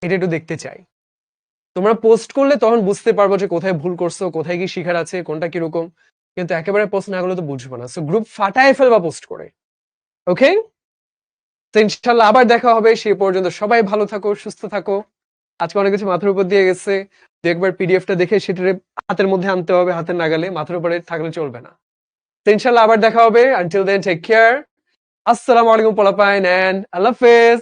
এটা একটু দেখতে চাই। তোমরা পোস্ট করলে তখন বুঝতে পারবো যে কোথায় ভুল করছো, কোথায় কি শিখার আছে, কোনটা কিরকম। কিন্তু একেবারে পোস্ট না করলে তো বুঝবো না। সো গ্রুপ ফাটায় ফেলবা পোস্ট করে। ওকে, তো ইনশাল্লাহ আবার দেখা হবে। সেই পর্যন্ত সবাই ভালো থাকো, সুস্থ থাকো। আজকে অনেক কিছু মাথার উপর দিয়ে গেছে, একবার পিডিএফটা দেখে সেটা হাতের মধ্যে আনতে হবে, হাতের নাগালে, মাথার উপরে থাকলে চলবে না। তো ইনশাল্লাহ আবার দেখা হবে। Until then take care. আসসালামু আলাইকুম পোলাপাইন, এন্ড আল্লাহ হাফেজ।